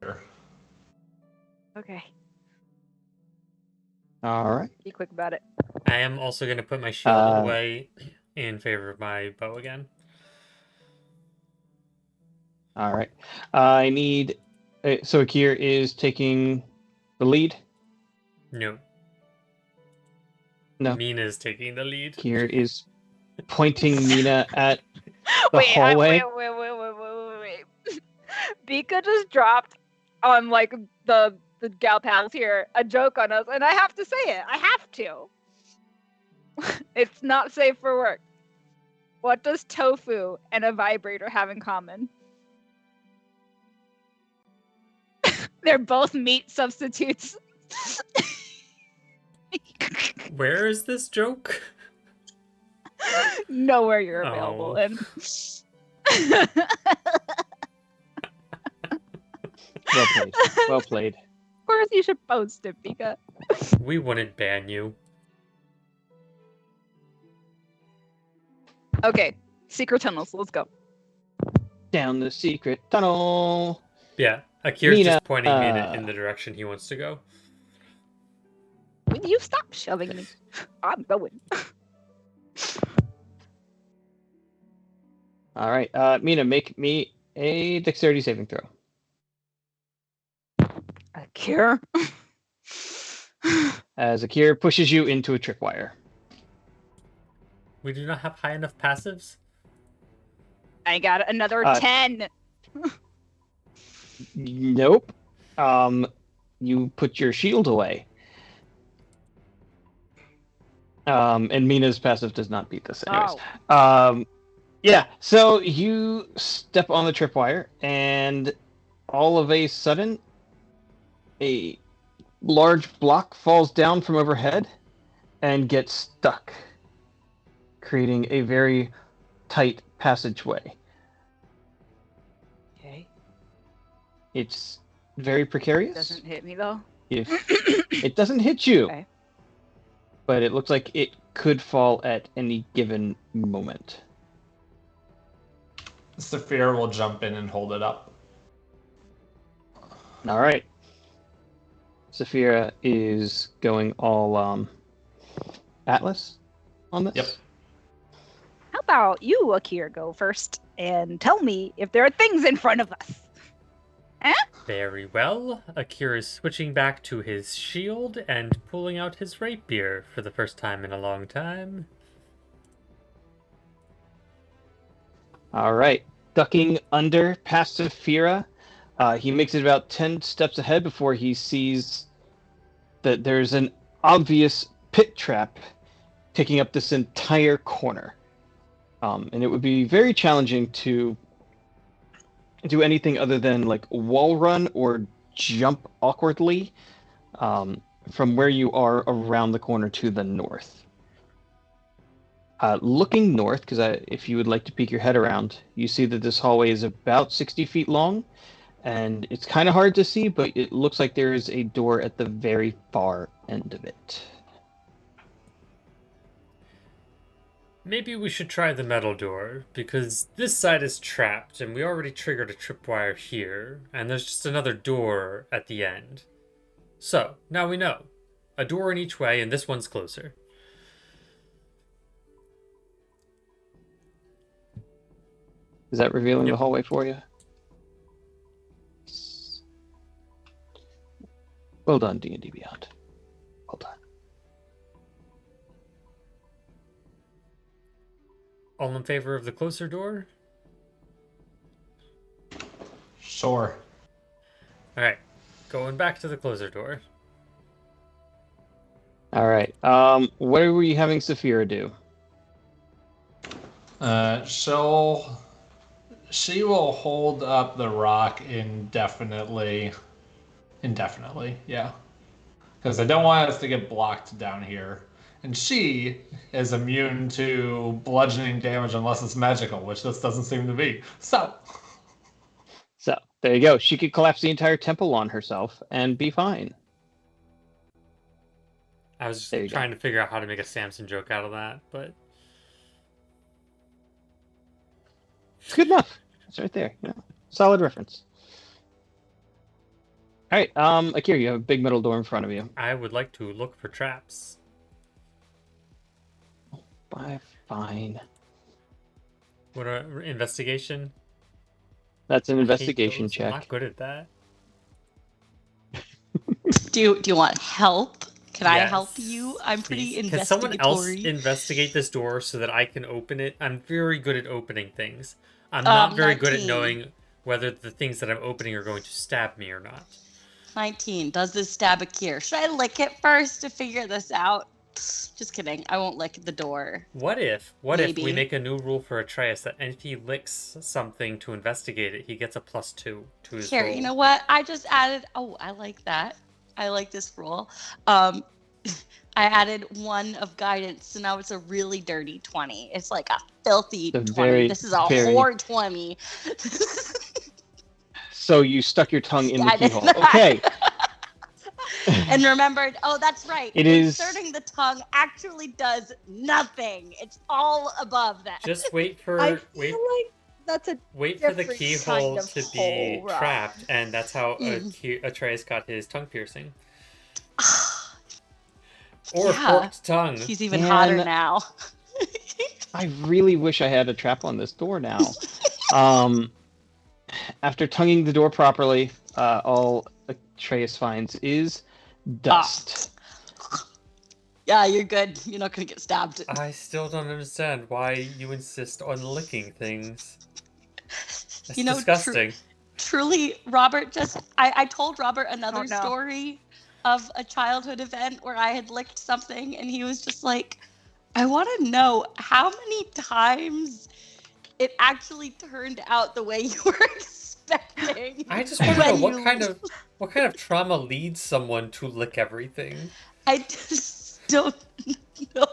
Okay, All right. be quick about it. I am also going to put my shield away in favor of my bow again. All right. I need. So Akir is taking the lead. No. No. Mina's taking the lead. Akir is pointing Mina at the Wait, hallway. wait. Bika just dropped on like the gal pals here a joke on us, and I have to say it. I have to. It's not safe for work. What does tofu and a vibrator have in common? They're both meat substitutes. Where is this joke? Nowhere you're available. Oh. And Well played. Well played. of course you should post it, Bika. We wouldn't ban you. Okay, secret tunnels. Let's go. Down the secret tunnel. Yeah, Akir's Mina, just pointing Mina in the direction he wants to go. Will you stop shoving me? I'm going. All right. Mina, make me a dexterity saving throw. A cure? As Akir pushes you into a tripwire. We do not have high enough passives? I got another 10. Nope. You put your shield away. And Mina's passive does not beat this anyways. Oh. Yeah, so you step on the tripwire, and all of a sudden, a large block falls down from overhead and gets stuck, creating a very tight passageway. Okay. It's very precarious. Doesn't hit me though. If it doesn't hit you, Okay. but it looks like it could fall at any given moment. Saphira will jump in and hold it up. All right. Saphira is going all Atlas on this. Yep. How about you, Akir, go first and tell me if there are things in front of us? Very well. Akira is switching back to his shield and pulling out his rapier for the first time in a long time. All right. Ducking under past Saphira, he makes it about 10 steps ahead before he sees that there's an obvious pit trap taking up this entire corner. And it would be very challenging to do anything other than like wall run or jump awkwardly from where you are around the corner to the north. Looking north, because if you would like to peek your head around, you see that this hallway is about 60 feet long, and it's kind of hard to see, but it looks like there is a door at the very far end of it. Maybe we should try the metal door, because this side is trapped, and we already triggered a tripwire here, and there's just another door at the end. So, now we know. A door in each way, and this one's closer. Is that revealing Yep. the hallway for you? Well done, D&D Beyond. All in favor of the closer door? Sure. All right, going back to the closer door. All right. What are we having Saphira do? She will hold up the rock indefinitely. Indefinitely, yeah. Because I don't want us to get blocked down here. And she is immune to bludgeoning damage unless it's magical, which this doesn't seem to be. So There you go. She could collapse the entire temple on herself and be fine. I was There you just trying to figure out how to make a Samson joke out of that, but It's good enough. It's right there. Yeah. Solid reference. All right. Akira, you have a big metal door in front of you. I would like to look for traps. Fine. What a investigation? That's an I hate investigation those. I'm check. not good at that. Do you want help? Can I Yes, help you? I'm pretty please. Can someone else investigatory. investigate this door so that I can open it? I'm very good at opening things. I'm not very good at 19. knowing whether the things that I'm opening are going to stab me or not. 19. Does this stab Akir? Should I lick it first to figure this out? Just kidding. I won't lick the door. What if we Maybe. make a new rule for Atreus that if he licks something to investigate it, he gets a +2 to his Here, roll? you know what? I just added. Oh, I like that. I like this rule. I added 1 of guidance, so now it's a really dirty 20. It's like a filthy The 20. This is a whore 20. So you stuck your tongue in the Yeah, I did keyhole. that. Okay. And remembered, oh, that's right. It is- Inserting the tongue actually does nothing. It's all above that. Just wait for I feel like that's a wait for the different keyhole kind of to be hole, right? trapped, and that's how Mm. Atreus got his tongue piercing. Or Yeah. forked tongue. He's even hotter Man. now. I really wish I had a trap on this door now. After tonguing the door properly, all Atreus finds is dust. Yeah, you're good. You're not gonna get stabbed. I still don't understand why you insist on licking things. That's You know, disgusting. Truly, Robert, I told Robert another Oh, no. story of a childhood event where I had licked something, and he was just like, I want to know how many times it actually turned out the way you were expecting. I just want to know when what kind of trauma leads someone to lick everything. I just don't know.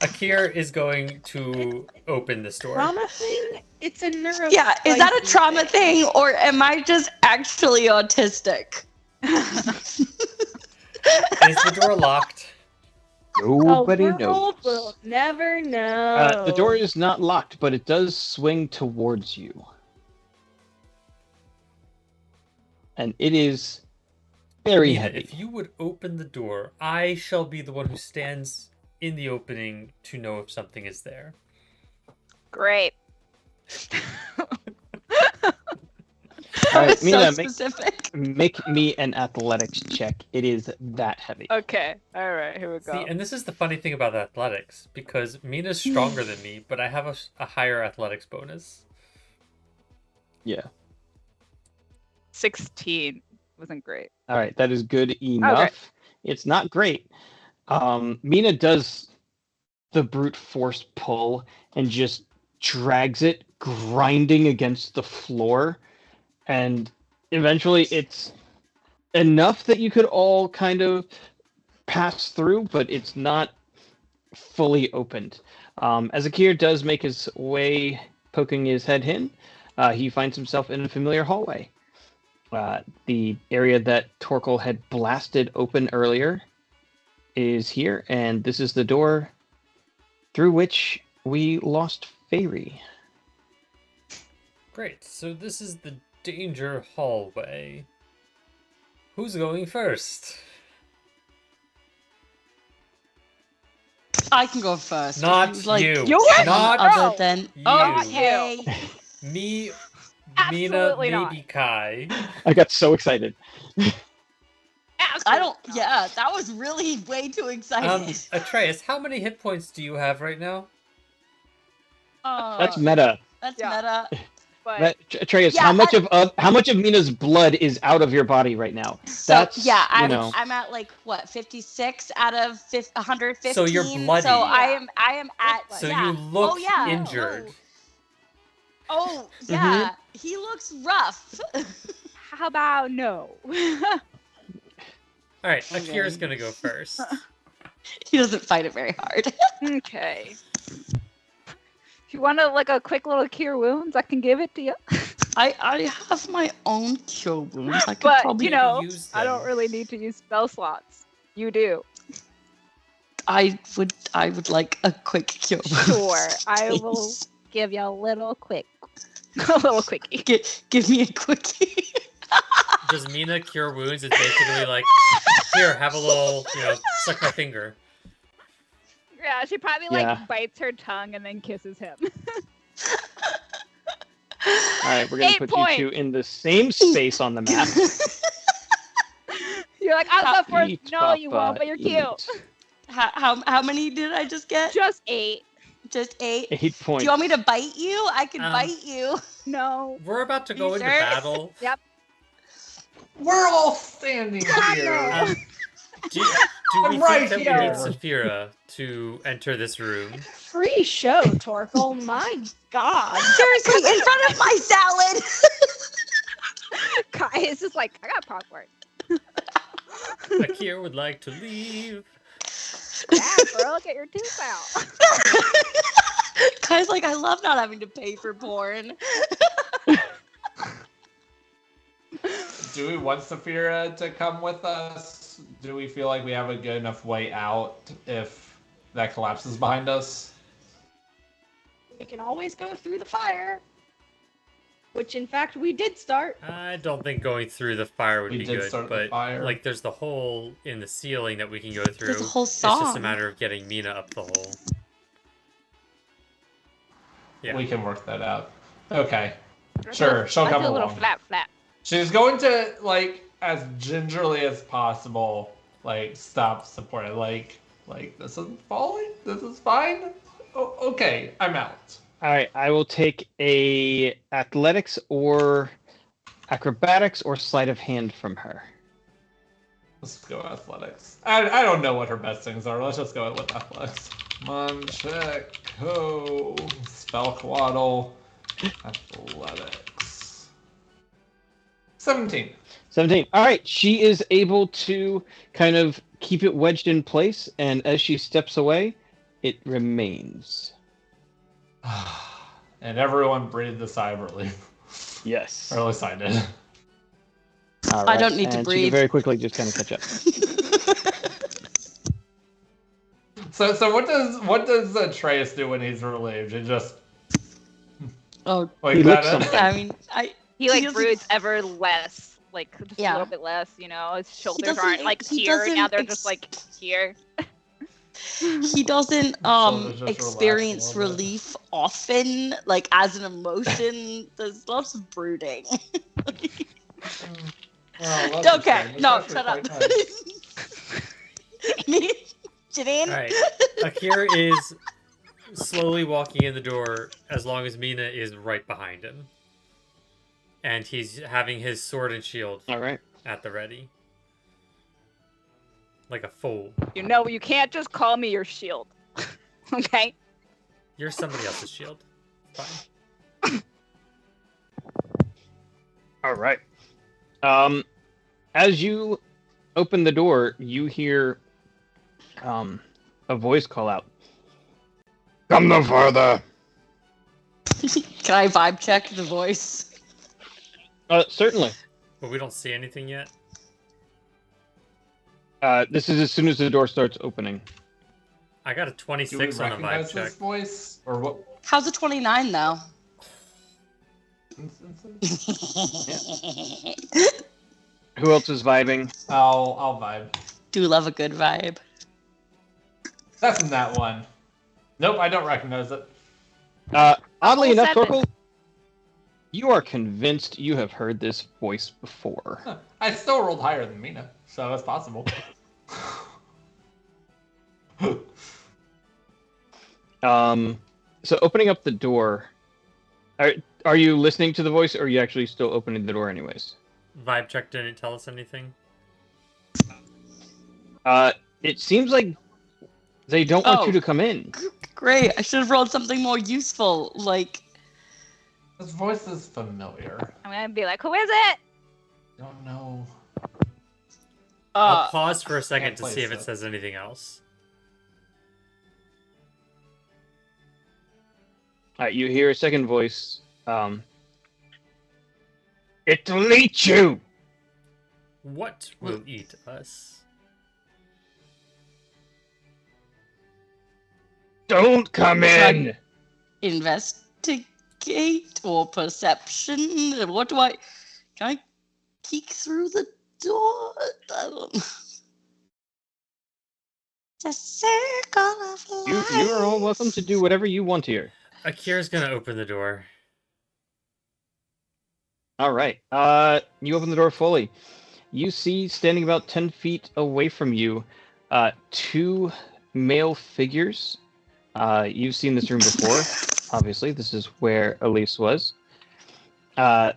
Akir is going to open this door. Trauma thing? It's a neuro. Yeah, is that a trauma thing, or am I just actually autistic? Is the door locked? Nobody the world knows. will never know. The door is not locked, but it does swing towards you. And it is very Nina, heavy. if you would open the door, I shall be the one who stands in the opening to know if something is there. Great. All right, So Mina, specific. make me an athletics check. It is that heavy. Okay. All right. Here we go. See, and this is the funny thing about athletics, because Mina's stronger than me, but I have a higher athletics bonus. Yeah. 16 wasn't great. All right, that is good enough. It's not great. Mina does the brute force pull and just drags it, grinding against the floor. And eventually it's enough that you could all kind of pass through, but it's not fully opened. As Akir does make his way, poking his head in, he finds himself in a familiar hallway. The area that Torkel had blasted open earlier is here, and this is the door through which we lost Fairy. Great, so this is the danger hallway. Who's going first? I can go first. Not Who's, like, you. You what? Not other than you. Not you. hey, Me, Mina, Absolutely not. maybe Kai. I got so excited. I don't. Yeah, that was really way too excited. Atreus, how many hit points do you have right now? Oh, That's meta. that's Yeah. meta. But Atreus, Yeah, how much of Mina's blood is out of your body right now? So That's, yeah, you I'm know. I'm at like what 56 out of 115. So you're bloody. So I Yeah. am at So yeah. you look Oh, yeah. injured. Oh yeah, he looks rough. how about no? All right, Okay. Akira's gonna go first. He doesn't fight it very hard. Okay. If you want like a quick little cure wounds, I can give it to you. I have my own cure wounds. I could But probably you know, use I don't them. really need to use spell slots. You do. I would like a quick cure. Sure, I will please. give you a little quick, a little quickie. Give me a quickie. Does Mina cure wounds? It's basically like, here, have a little, suck my finger. Yeah, she probably Yeah. like bites her tongue and then kisses him. All right, we're gonna 8 put points. you two in the same space on the map. You're like, I'll go first. Eat, No, you Papa, won't, but you're cute. eat. How many did I just get? Just 8. Just 8. 8 Do points. you want me to bite you? I can Um, bite you. No. We're about to go You into sure? battle. We're all standing here. Um, do we I'm right think that here. we need Saphira to enter this room? Free show, Torkel. My God. Seriously, in front of my salad. Kai is just like, I got popcorn. Akira would like to leave. Yeah, girl, get your tooth out. Kai's like, I love not having to pay for porn. Do we want Saphira to come with us? Do we feel like we have a good enough way out if that collapses behind us? We can always go through the fire. Which, in fact, we did start. I don't think going through the fire would We be did good, start the but fire. like there's the hole in the ceiling that we can go through. There's a whole It's just a song. matter of getting Mina up the hole. Yeah. We can work that out. Okay. Sure, she'll Let's come do a little along. flap flap. She's going to, like, as gingerly as possible, like, stop supporting. Like, this isn't falling? This is fine? Oh, okay, I'm out. All right, I will take a athletics or acrobatics or sleight of hand from her. Let's go athletics. I don't know what her best things are. Let's just go with athletics. Come on, check. Ho. Spell Quaddle. Athletics. 17. 17. All right, she is able to kind of keep it wedged in place, and as she steps away, it remains. And everyone breathed a sigh of relief. Yes. Or at least I did. All I don't need to and she breathe. can very quickly just kind of catch up. So what does Atreus do when he's relieved? He just Oh, like He that. licks something. yeah, I mean, He like doesn't- broods ever less, like just Yeah. a little bit less. You know, his shoulders doesn't- aren't like he here now; doesn't they're just like here. he doesn't Shoulders just experience relax a little bit. relief often, like as an emotion. There's lots of brooding. Oh, that's a Okay, shame. no, It's shut actually up. quite nice. Me, Janine. All right. Akira is slowly walking in the door as long as Mina is right behind him. And he's having his sword and shield All right. at the ready. Like a fool. You know, you can't just call me your shield. Okay. You're somebody else's shield. Fine. All right. As you open the door, you hear a voice call out. Come no further. Can I vibe check the voice? Certainly. But we don't see anything yet. This is as soon as the door starts opening. I got a Do we 26 on a vibe recognize check. this voice or what? How's a 29 though? Who else is vibing? I'll vibe. Do love a good vibe. That's in that one. Nope, I don't recognize it. Oddly Level enough, 7. Torkel, you are convinced you have heard this voice before. Huh. I still rolled higher than Mina, so that's possible. So opening up the door. Are you listening to the voice, or are you actually still opening the door anyways? Vibe check didn't tell us anything. It seems like they don't want you to come in. Great. I should have rolled something more useful, like. His voice is familiar. I'm gonna be like, who is it? Don't know. I'll pause for a second can't to see if place it it. says anything else. All right, you hear a second voice. It'll eat you. What will eat us? Don't come in. Investigate or perception? What do I. Can I peek through the door? I don't know. The circle of life. You are all welcome to do whatever you want here. Akira's gonna open the door. All right. You open the door fully. You see, standing about 10 feet away from you, two male figures. You've seen this room before. Obviously, this is where Elise was.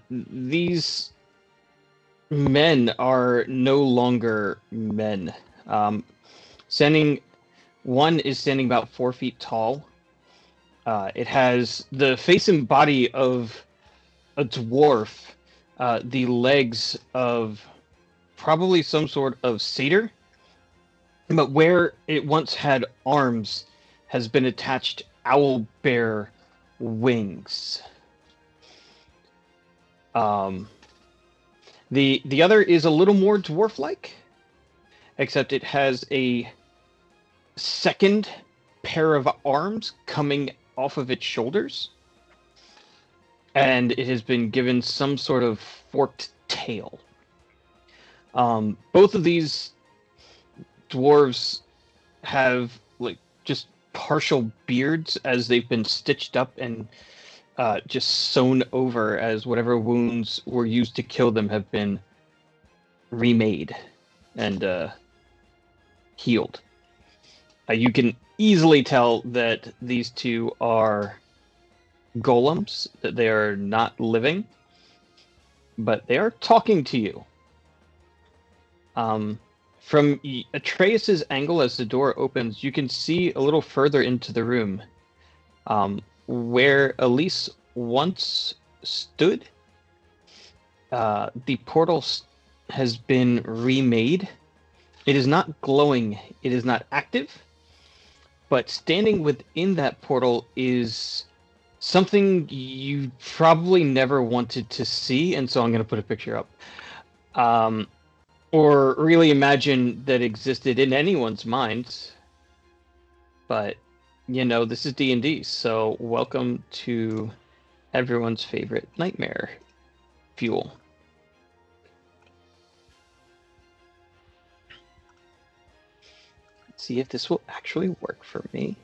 These men are no longer men. One is standing about 4 feet tall. It has the face and body of a dwarf, the legs of probably some sort of satyr, but where it once had arms has been attached owl bear wings. The other is a little more dwarf-like, except it has a second pair of arms coming off of its shoulders, and it has been given some sort of forked tail. Both of these dwarves have like just partial beards as they've been stitched up and just sewn over as whatever wounds were used to kill them have been remade and healed. You can easily tell that these two are golems, that they are not living, but they are talking to you. From Atreus's angle as the door opens, you can see a little further into the room, where Elise once stood. The portal has been remade. It is not glowing, it is not active, but standing within that portal is something you probably never wanted to see, and so I'm going to put a picture up. Or really imagine that existed in anyone's mind. But, you know, this is D&D, so welcome to everyone's favorite nightmare fuel. Let's see if this will actually work for me.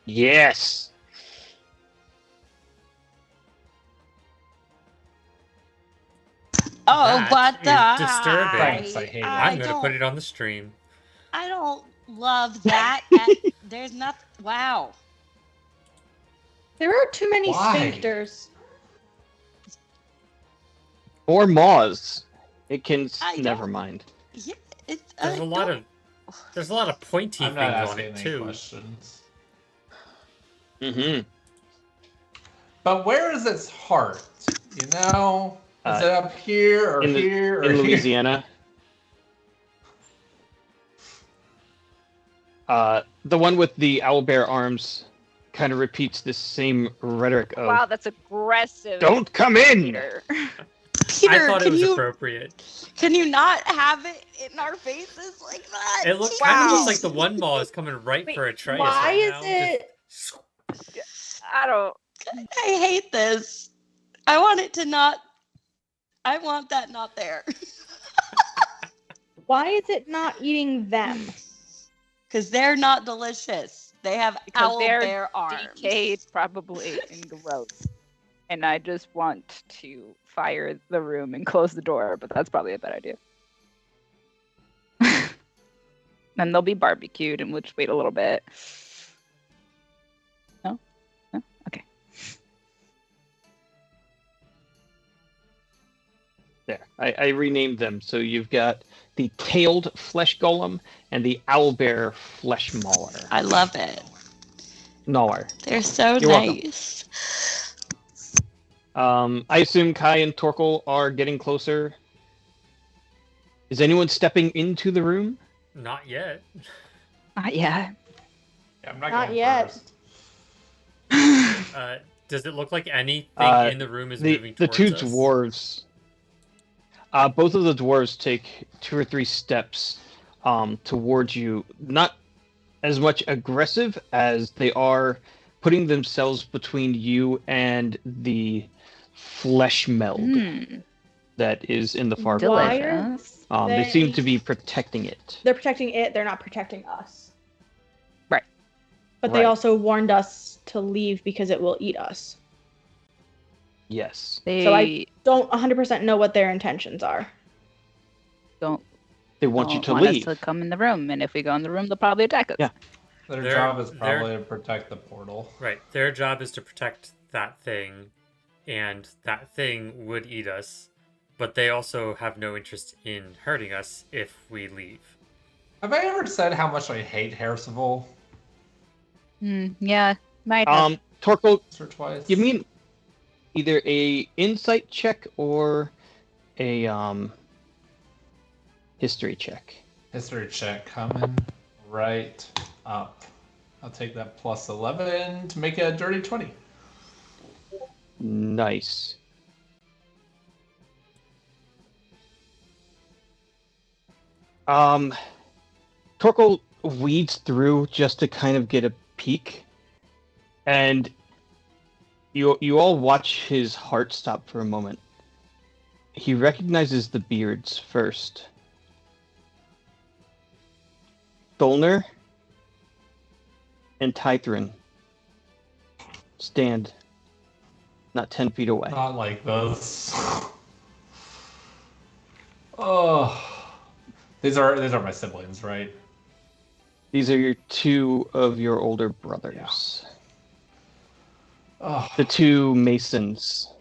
Yes! Oh, but That is disturbing. Thanks, I hate it. I'm gonna don't- put it on the stream. I don't love that. There's not. Wow. There are too many Why? sphincters. Or Moz. It can... I Never don't- mind. Yeah, it's, There's a lot of pointy I'm things not on asking it any too. questions. Mm-hmm. But where is its heart? You know? Is it up here or in here or In here? Louisiana. The one with the owlbear arms kind of repeats this same rhetoric of, Wow, that's aggressive. "Don't come in!" Peter. Peter, I thought it can was you appropriate. not have it in our faces like that? It looks Jeez. kind of looks Wow. like the one maw is coming right Wait, for Atreus Why right is now. it? I don't. I hate this. I want it to not. I want that not there. Why is it not eating them? Because they're not delicious. They have Because they're owlbear arms. Decayed, probably, and gross. And I just want to fire the room and close the door, but that's probably a bad idea. Then they'll be barbecued, and we'll just wait a little bit. There, I renamed them. So you've got the tailed flesh golem and the owlbear flesh mauler. I love it. Gnawer. They're so You're welcome. nice. I assume Kai and Torkel are getting closer. Is anyone stepping into the room? Not yet. Not yet. Yeah, I'm not Not going yet. first. Does it look like anything in the room is The moving towards two us? dwarves. Both of the dwarves take 2 or 3 steps towards you. Not as much aggressive as they are putting themselves between you and the flesh meld that is in the far Why corner. are Delicious. They seem to be protecting it. They're protecting it. They're not protecting us. Right. But they Right. also warned us to leave because it will eat us. Yes. They So I don't 100% know what their intentions are. don't They want you don't to want leave. us to come in the room, and if we go in the room, they'll probably attack us. Yeah. Their They're- job is they're- probably to protect the portal. Right. Their job is to protect that thing, and that thing would eat us, but they also have no interest in hurting us if we leave. Have I ever said how much I hate Harrisville? Yeah, might have. Torkel, Once or twice. you mean either a insight check or a history check? History check coming right up. I'll take that plus 11 to make it a dirty 20. Nice. Torkel weeds through just to kind of get a peek, and you all watch his heart stop for a moment. He recognizes the beards first. Tholner and Tythrin stand not 10 feet away. Not like this. Oh. These are my siblings, right? These are your 2 of your older brothers. Oh. The 2 masons.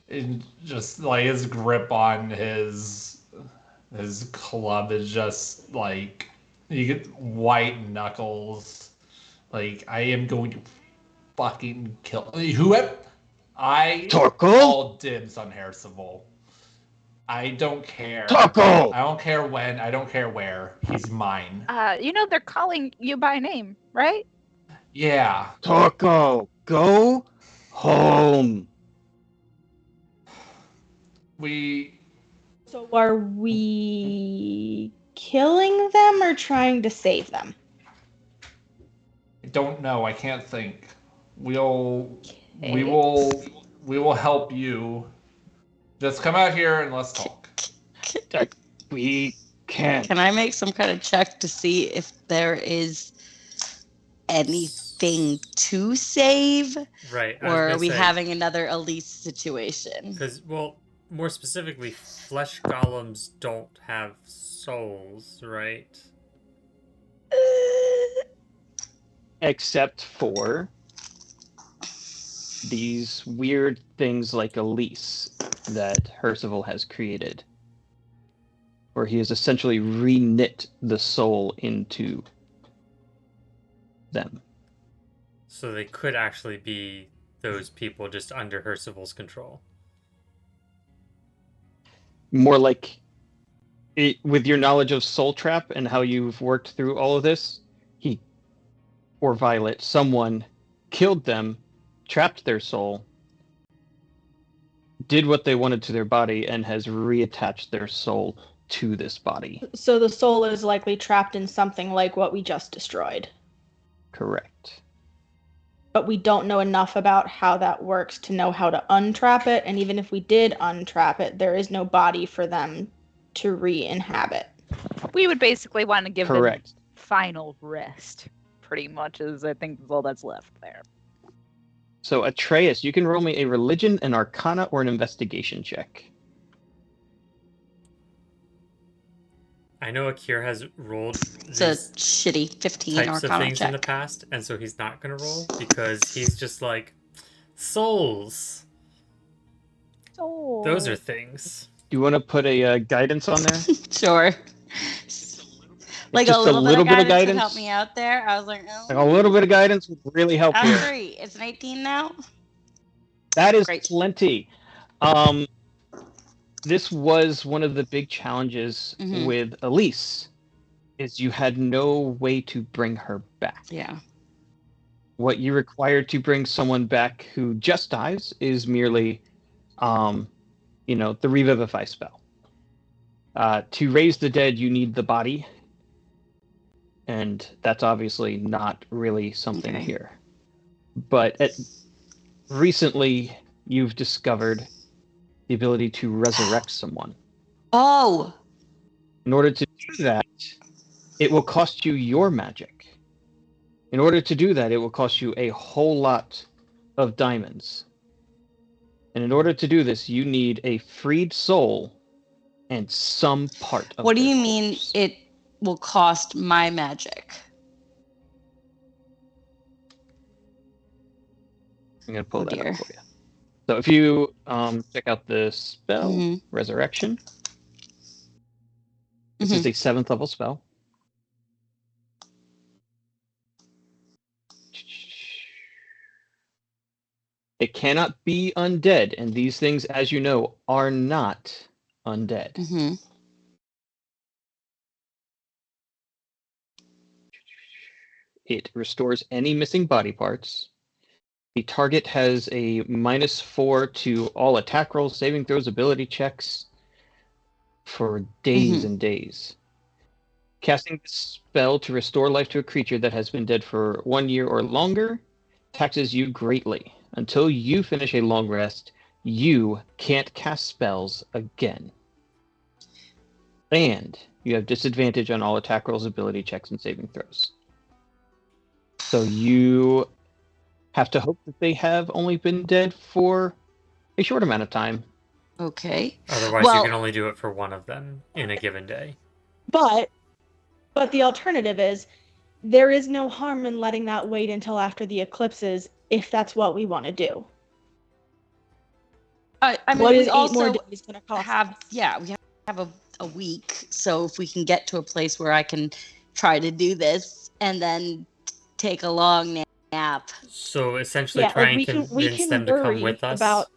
And just like his grip on his club is just like you get white knuckles. Like I am going to fucking kill whoever. I Torkel? call dibs on Harrisville. I don't care. Torkel! I don't care when. I don't care where. He's mine. You know they're calling you by name, right? Yeah. Torkel, go home. So are we killing them or trying to save them? I don't know. I can't think. We will help you. Just come out here and let's talk. We can't. Can I make some kind of check to see if there is anything to save? Right. Or are we having another Elise situation? Because, well, more specifically, flesh golems don't have souls, right? Except for these weird things like Elise that Percival has created, where he has essentially re-knit the soul into them. So they could actually be those people just under Percival's control. More like, with your knowledge of Soul Trap and how you've worked through all of this, he or Violet, someone killed them, trapped their soul, did what they wanted to their body, and has reattached their soul to this body. So the soul is likely trapped in something like what we just destroyed. Correct. But we don't know enough about how that works to know how to untrap it, and even if we did untrap it, there is no body for them to re-inhabit. We would basically want to give them Correct. final rest, pretty much, is I think all that's left there. So Atreus, you can roll me a religion, an arcana, or an investigation check. I know Akir has rolled It's a these shitty 15 types of Arcana things in the check. past, and so he's not going to roll because he's just like, souls. Those are things. Do you want to put a guidance on there? Sure. Like Just a little bit of guidance would guidance. help me out there. I was like, oh. Like a little bit of guidance would really help That's here. 3. It's an 18 now. That is Great. plenty. This was one of the big challenges Mhm. with Elise, is you had no way to bring her back. Yeah. What you require to bring someone back who just dies is merely, the Revivify spell. To raise the dead, you need the body, and that's obviously not really something Okay. here. But recently, you've discovered the ability to resurrect someone. Oh. In order to do that, it will cost you your magic. In order to do that, it will cost you a whole lot of diamonds. And in order to do this, you need a freed soul and some part of What do their you mean corpse. it will cost my magic? I'm going to pull Oh, that dear. up for you. So if you check out the spell, Mhm. Resurrection, this Mhm. is a 7th level spell. It cannot be undead, and these things, as you know, are not undead. Mm-hmm. It restores any missing body parts. The target has a -4 to all attack rolls, saving throws, ability checks for days Mhm. and days. Casting this spell to restore life to a creature that has been dead for 1 year or longer taxes you greatly. Until you finish a long rest, you can't cast spells again. And you have disadvantage on all attack rolls, ability checks, and saving throws. So you have to hope that they have only been dead for a short amount of time. Okay. Otherwise, Well- you can only do it for one of them in a given day. But the alternative is there is no harm in letting that wait until after the eclipses if that's what we want to do. I mean, What is we 8 more also days going to cost? we have a week. So if we can get to a place where I can try to do this and then take a long nap. So essentially, Yeah, try like and we convince can them to come worry with us. about.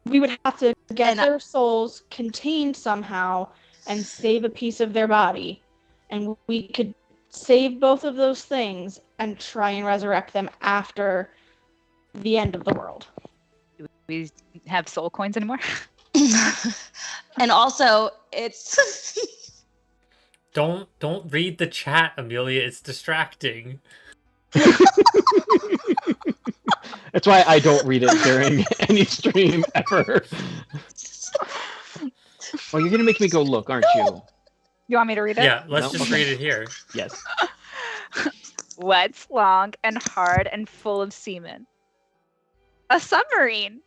We would have to get And their souls contained somehow and save a piece of their body, and we could save both of those things and try and resurrect them after the end of the world. Do we have soul coins anymore? And also, it's Don't read the chat, Amelia. It's distracting. That's why I don't read it during any stream ever. Well, you're gonna make me go look, aren't you? You want me to read it? Yeah, let's No? just Okay. read it here. Yes. What's long and hard and full of semen? A submarine.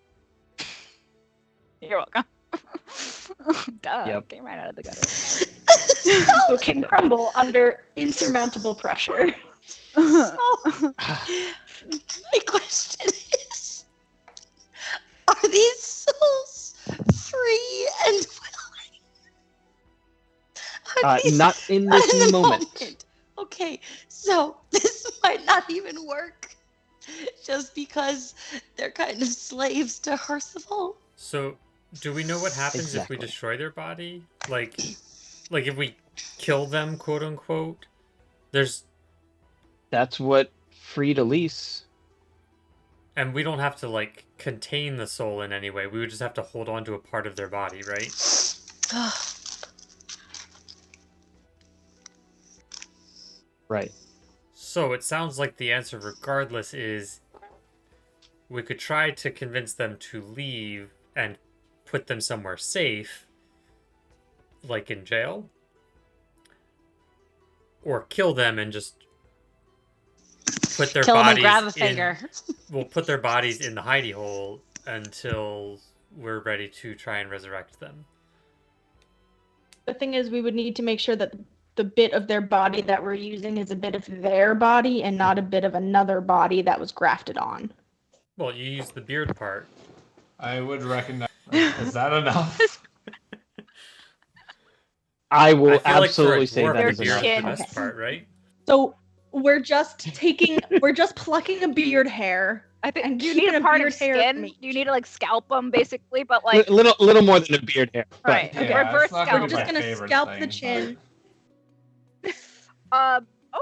You're welcome. Duh. Yep. Came right out of the gutter. So it can crumble under insurmountable pressure. my question is, are these souls free and willing? Are these- Not in Not this in the moment. Okay, so this might not even work just because they're kind of slaves to Percival. So, do we know what happens if Exactly. we destroy their body? Like if we kill them, quote unquote? That's what freed Elise. And we don't have to contain the soul in any way. We would just have to hold on to a part of their body, right? Right. So it sounds like the answer, regardless, is we could try to convince them to leave and put them somewhere safe, like in jail, or kill them and just put their Kill them bodies and grab a in. finger. We'll put their bodies in the hidey hole until we're ready to try and resurrect them. The thing is, we would need to make sure that the bit of their body that we're using is a bit of their body and not a bit of another body that was grafted on. Well, you use the beard part. I would recognize. Is that enough? I will I feel like for a absolutely say dwarf, that Their is the beard enough. is the chin. best part, right? So we're just plucking a beard hair. I think. And Do you need keeping a a part beard of hair skin? meat. Do you need to like scalp them basically? But like, Little more than a beard hair. But right? Okay. Yeah, Reverse it's not gonna We're be just my gonna favorite scalp the thing, chin.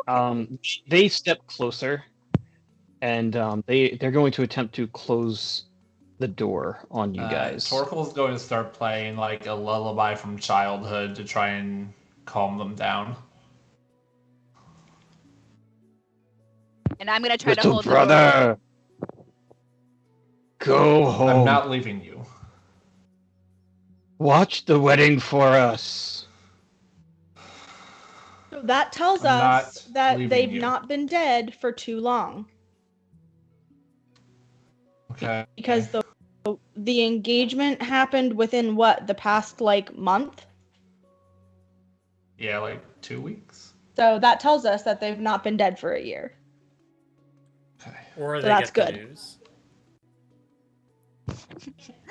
Okay. they step closer, and they're going to attempt to close the door on you guys. Torkel's going to start playing like a lullaby from childhood to try and calm them down. And I'm gonna try to Little hold the door. brother, go home. I'm not leaving you. Watch the wedding for us. So that tells I'm us not that leaving they've you. not been dead for too long. Okay. Because the engagement happened within what, the past like month? Yeah, like 2 weeks. So that tells us that they've not been dead for a year. Okay. Or So they that's get the good. news.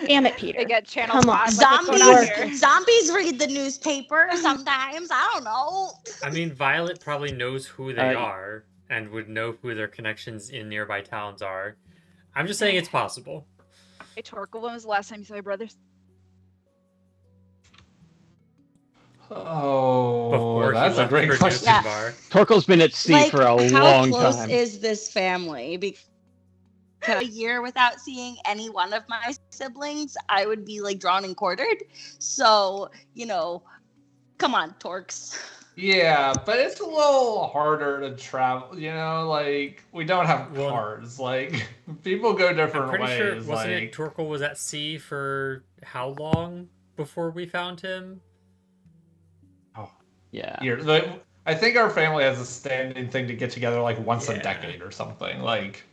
Damn it, Peter. They get channel Come on. spot, like, what's going on here? Zombies read the newspaper sometimes. I don't know. I mean, Violet probably knows who they Uh, are and would know who their connections in nearby towns are. I'm just saying it's possible. Hey, Torkel, when was the last time you saw your brothers? Oh, Before he that's a left great for question. Yeah. Bar. Torkel's been at sea for a how long close time. is this family? Because a year without seeing any one of my siblings, I would be like drawn and quartered. So, come on, Torques. Yeah, but it's a little harder to travel. Like we don't have Well, cars. Like people go different I'm pretty ways. sure, wasn't like it Torkel was at sea for how long before we found him? Yeah. I think our family has a standing thing to get together like once Yeah. a decade or something. Like,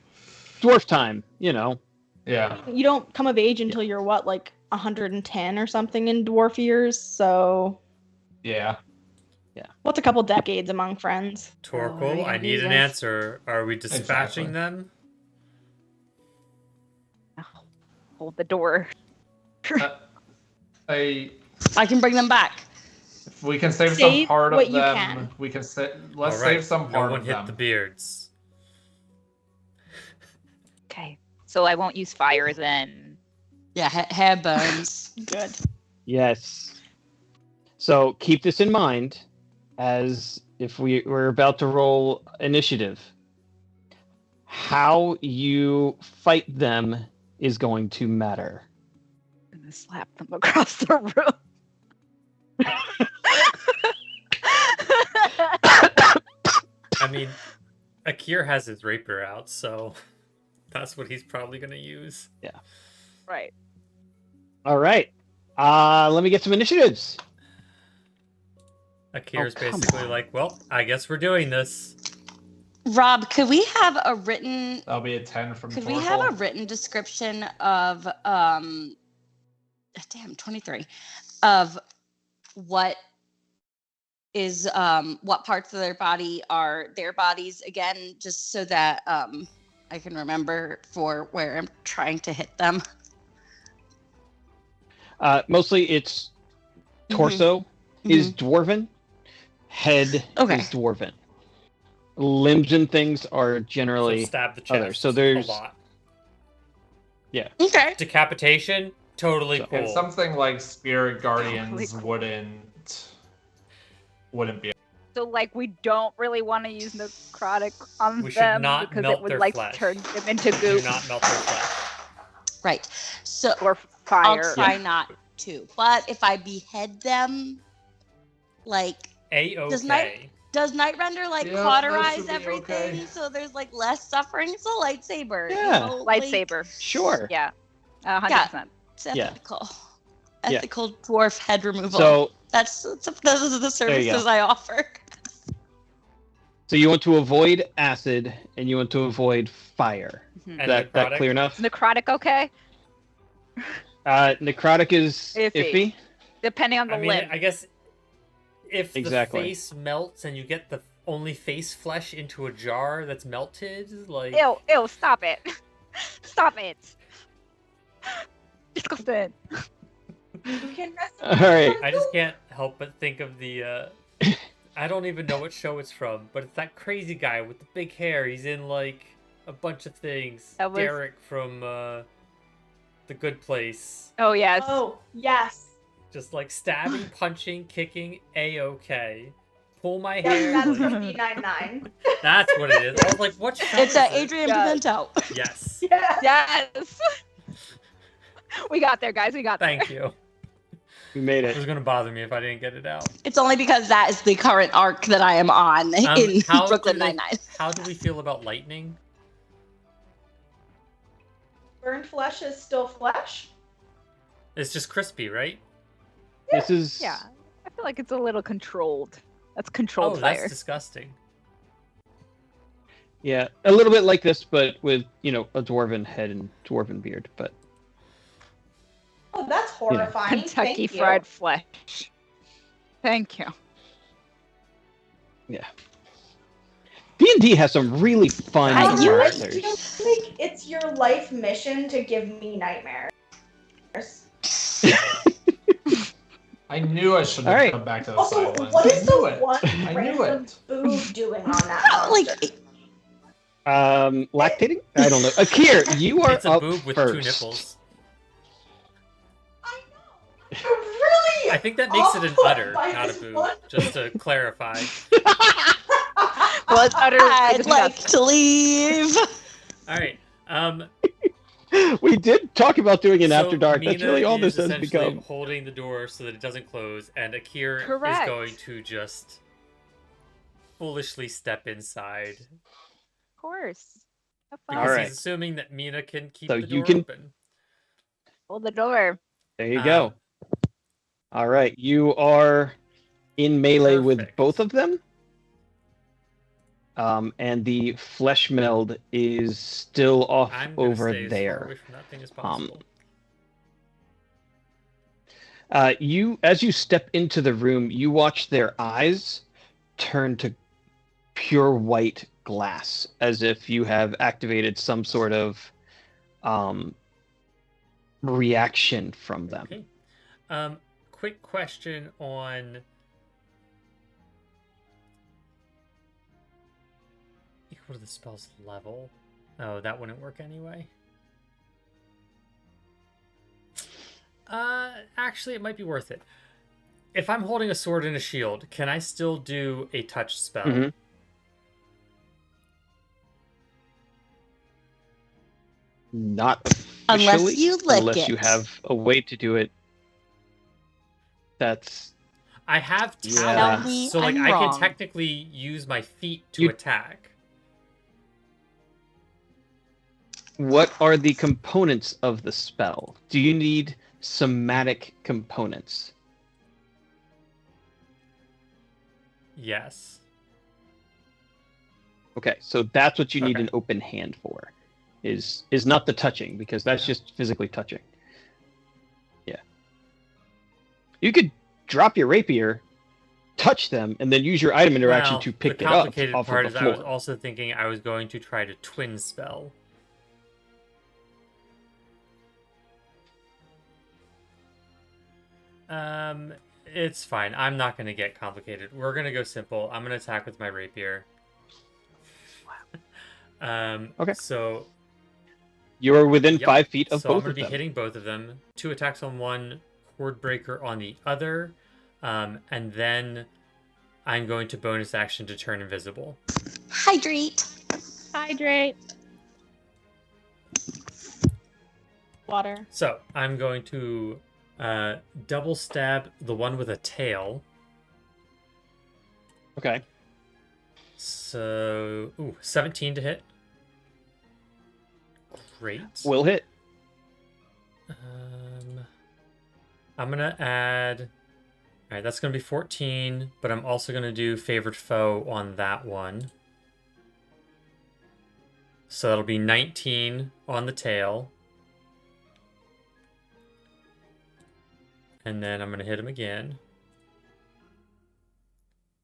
Dwarf time, yeah. You don't come of age until you're what, like 110 or something in dwarf years, so Yeah. what's a couple decades among friends? Torkel, yeah, I need an yes. answer. Are we dispatching Exactly. them? Hold the door. I I can bring them back. if we can save some Save part what of you them. can. We can let's All right, save some no part one of hit them. the beards. Okay, so I won't use fire then. Yeah, hair burns. Good. Yes. So keep this in mind as if we're about to roll initiative. How you fight them is going to matter. I'm gonna slap them across the room. I mean, Akir has his rapier out, so that's what he's probably going to use. Right. All right. Let me get some initiatives. Akir's come basically on. like, well, I guess we're doing this. Rob, could we have a written That'll be a 10 from Could Torkel. we have a written description of 23 of what is what parts of their body are their bodies again, just so that I can remember for where I'm trying to hit them. Mostly it's torso is dwarven, head Okay. is dwarven. Limbs and things are So generally stab the chest other. So there's- a lot. Okay. Decapitation, totally So- cool. And something like Spirit Guardians cool. wouldn't be. So like we don't really want to use necrotic on We should them not because melt it would their like flesh. turn them into Do goop not melt their flesh. Right. So or I'll fire. try not to. But if I behead them, like A-okay. does Nightrender like Yeah, that cauterize should be everything okay. so there's like less suffering? It's a lightsaber. Yeah. like, Lightsaber. sure. Yeah. 100%. it's Yeah. ethical. Yeah. Ethical dwarf head removal. So those are the There you go. services I offer. so you want to avoid acid and you want to avoid fire. Mhm. And That necrotic? clear enough? Necrotic, okay? Necrotic is Iffy. iffy. Depending on the I mean, limb. I guess if Exactly. the face melts and you get the only face flesh into a jar that's melted, like Ew, stop it. Stop it. Disgusting. You can rest All right. I just can't help but think of the. I don't even know what show it's from, but it's that crazy guy with the big hair. He's in like a bunch of things. That was- Derek from The Good Place. Oh yes. Oh, yes. Just like stabbing, punching, kicking, A-OK. Pull my Yes, hair. that's like- from B99. That's what it is. I was like, what show It's is it? Adrian Yeah. Pimento. Yes. Yeah. Yes. We got there, guys. We got there. Thank you. We made It was it. gonna bother me if I didn't get it out. It's only because that is the current arc that I am on in how Brooklyn do they- Nine-Nine. How do we feel about lightning? Burned flesh is still flesh. It's just crispy, right? This is Yeah. I feel like it's a little controlled. That's Oh, controlled that's fire. disgusting. yeah, a little bit like this, but with a dwarven head and dwarven beard. But Oh, that's horrifying. Kentucky Thank you. Fried Flesh. Thank you. D&D has some really fun I knew I it. characters. feel like it's your life mission to give me nightmares. I knew I should All have right. come back to the Also, silence. what is I knew the it. one I knew random it. boob doing on that Like, monster? Lactating? I don't know. Akir, you are It's a up boob with first. two nipples. I know. Really? I think that makes it an awful udder, by not a this boob. one. Just to clarify. Well, it's utterly I'd like disgusting. to leave. All right. We did talk about doing an So After Dark. That's Mina really all is this has essentially become. holding the door so that it doesn't close, and Akir Correct. is going to just foolishly step inside Of course. Have fun. because Alright. he's assuming that Mina can keep So the you door can- open. Hold the door. There you go. All right, you are in melee with Perfect. both of them. And the flesh meld is still off I'm gonna over stay as far there. away from that thing as possible. As you step into the room, you watch their eyes turn to pure white glass, as if you have activated some sort of reaction from them. Okay. Quick question on equal to the spell's level. Oh, that wouldn't work anyway. Actually, it might be worth it. If I'm holding a sword and a shield, can I still do a touch spell? Mhm. Not Unless officially, you lick unless you it. have a way to do it. That's I have Yeah. talons, Tell me so like I'm I wrong. can technically use my feet to You- attack. what are the components of the spell? Do you need somatic components? Yes. Okay, so that's what you need Okay. an open hand for. Is not the touching, because that's Yeah. just physically touching. Yeah. You could drop your rapier, touch them, and then use your item interaction Well, to pick the it up complicated off part of is the I was floor. also thinking I was going to try to twin spell. It's fine. I'm not going to get complicated. We're going to go simple. I'm going to attack with my rapier. Okay. So You're within Yep. 5 feet of so I'm both going of to be them. hitting both of them. 2 attacks on one, Horde Breaker on the other, and then I'm going to bonus action to turn invisible. Hydrate. Hydrate. Water. So I'm going to double stab the one with a tail. Okay. So, 17 to hit. Great. Will hit. I'm gonna add. All right, that's gonna be 14, but I'm also gonna do favored foe on that one. So that'll be 19 on the tail. And then I'm gonna hit him again.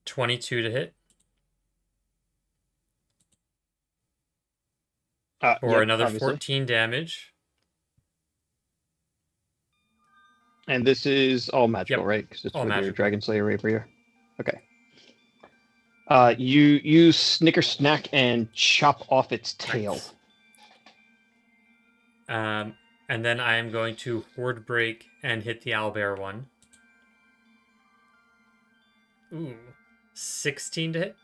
22 to hit. For Yep, another obviously. 14 damage. And this is all magical, Yep. right? Because it's All with your magical. Dragon Slayer Rapier. Okay. You snicker snack and chop off its tail. Nice. And then I am going to Horde Break and hit the owlbear one. Ooh, 16 to hit.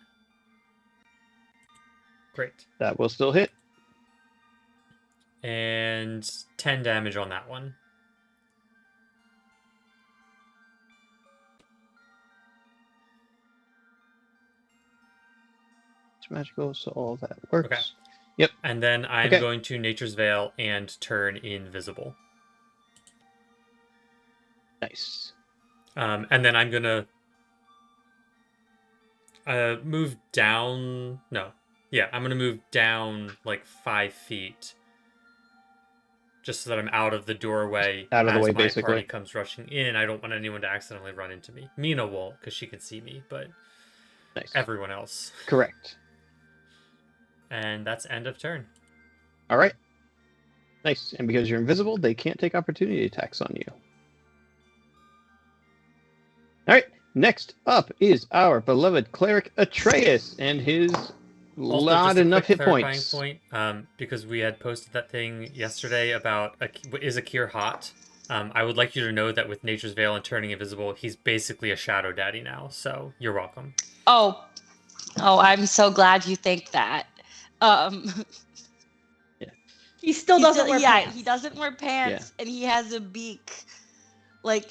Great. That will still hit. And 10 damage on that one. It's magical, so all that works. Okay. Yep. And then I'm Okay. going to Nature's Veil and turn invisible. Nice. And then I'm gonna move down. No, yeah, I'm gonna move down like 5 feet, just so that I'm out of the doorway. Out of the as way, my basically. party comes rushing in. I don't want anyone to accidentally run into me. Mina won't, because she can see me, but Nice. everyone else. Correct. And that's end of turn. All right. Nice. And because you're invisible, they can't take opportunity attacks on you. All right. Next up is our beloved cleric Atreus and his Also, not just a enough quick hit clarifying points. point, because we had posted that thing yesterday about is Akir hot? I would like you to know that with Nature's Veil and turning invisible, he's basically a shadow daddy now. So you're welcome. Oh, I'm so glad you think that. He still doesn't wear yeah, pants. he doesn't wear pants, and he has a beak. Like,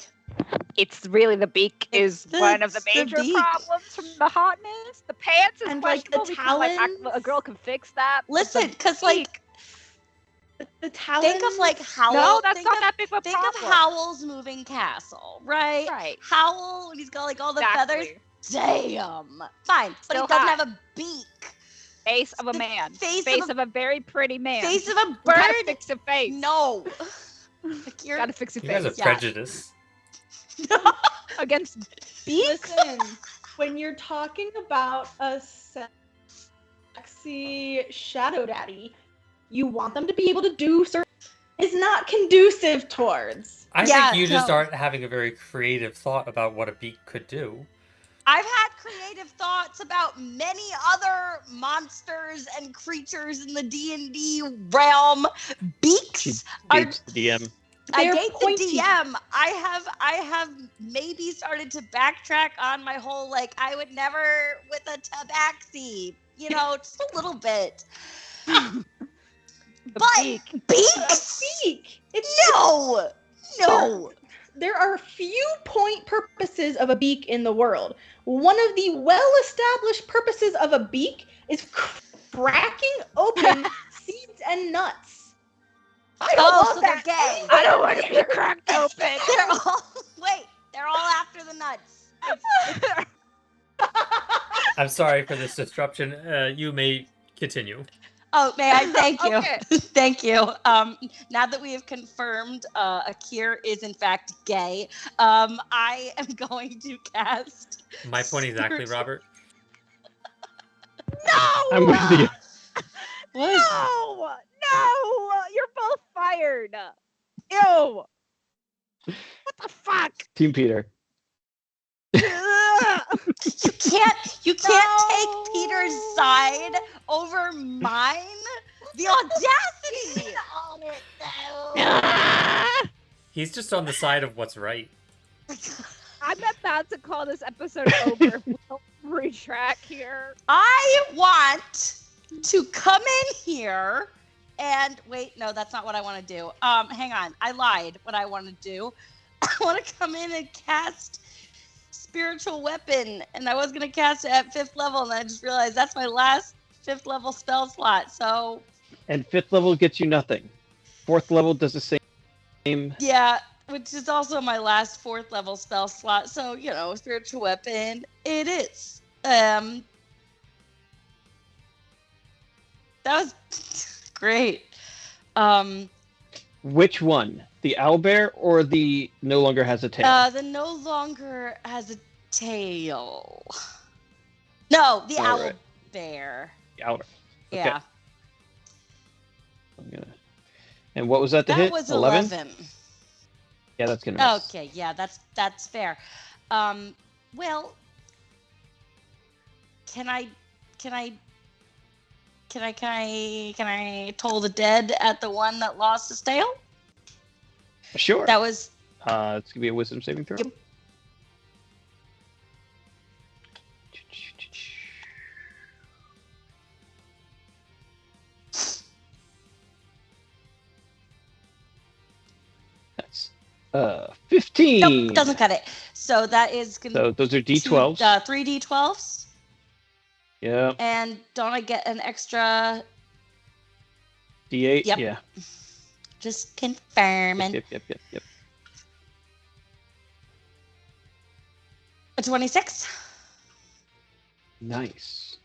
It's really the beak It's is one of the the major beak. problems from the hotness. The pants is And, like, the questionable. We can, like, talons. a girl can fix that. but listen, the because like, The talons. think of like Howl. no, that's think not of, that big of a Think problem. of Howl's moving castle, right? Right. Howl, when he's got like all the feathers. Exactly. Damn. Fine, but Still he doesn't hot. have a beak. Face of a The man. face Face of of a very pretty man. Face of a We gotta bird. fix a face. No. Like, you're Gotta fix a You guys face. are prejudiced. Against beaks. Listen, when you're talking about a sexy shadow daddy, you want them to be able to do certain is not conducive towards. I Yeah, think you just no. aren't having a very creative thought about what a beak could do. I've had creative thoughts about many other monsters and creatures in the D&D realm. Beaks She are dates the DM. I They're date pointy. the DM. I have maybe started to backtrack on my whole like I would never with a tabaxi, you know, just a little bit. The But beak. beaks? Beak. It's No. there are few point purposes of a beak in the world. One of the well-established purposes of a beak is cracking open seeds and nuts. I don't Oh, want so that. they're gay. I don't want to be cracked open. They're all after the nuts. I'm sorry for this disruption. You may continue. Oh, may I thank you? Okay. Thank you. Now that we have confirmed Akir is in fact gay, I am going to cast. My point exactly, Robert. No! I'm with you. What? No! No! You're both fired. Ew! What the fuck? Team Peter. Ugh. You can't take No. Peter's side over mine. The audacity! He's just on the side of what's right. I'm about to call this episode over. We'll retract here. I want to come in here and wait. No, that's not what I want to do. Hang on. I lied. What I want to do. I want to come in and cast spiritual weapon, and I was gonna cast it at 5th level, and I just realized that's my last 5th level spell slot. So And 5th level gets you nothing. 4th level does the same. yeah, which is also my last 4th level spell slot. So spiritual weapon it is. That was great. Which one? The owlbear or the no longer has a tail? The no longer has a tail. No, the All owl right. bear. The owlbear. Okay. Yeah, I'm gonna... And what was that to that hit? was 11? 11. Yeah, that's gonna miss. Okay, yeah, that's fair. Well, can I toll the dead at the one that lost his tail? Sure. That was It's gonna be a wisdom saving throw. Yep. That's 15. nope, doesn't cut it. So that is gonna So those are D12s. 3 D12s. Yeah. And don't I get an extra? D8. Yep. Yeah. Just confirming. Yep. A 26. Nice.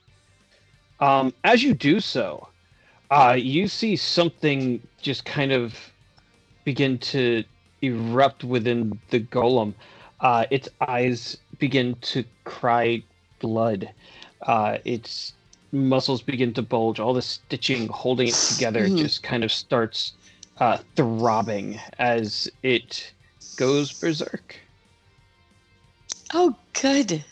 As you do so, you see something just kind of begin to erupt within the golem. Its eyes begin to cry blood. Its muscles begin to bulge. All the stitching holding it together just kind of starts throbbing as it goes berserk. Oh, good.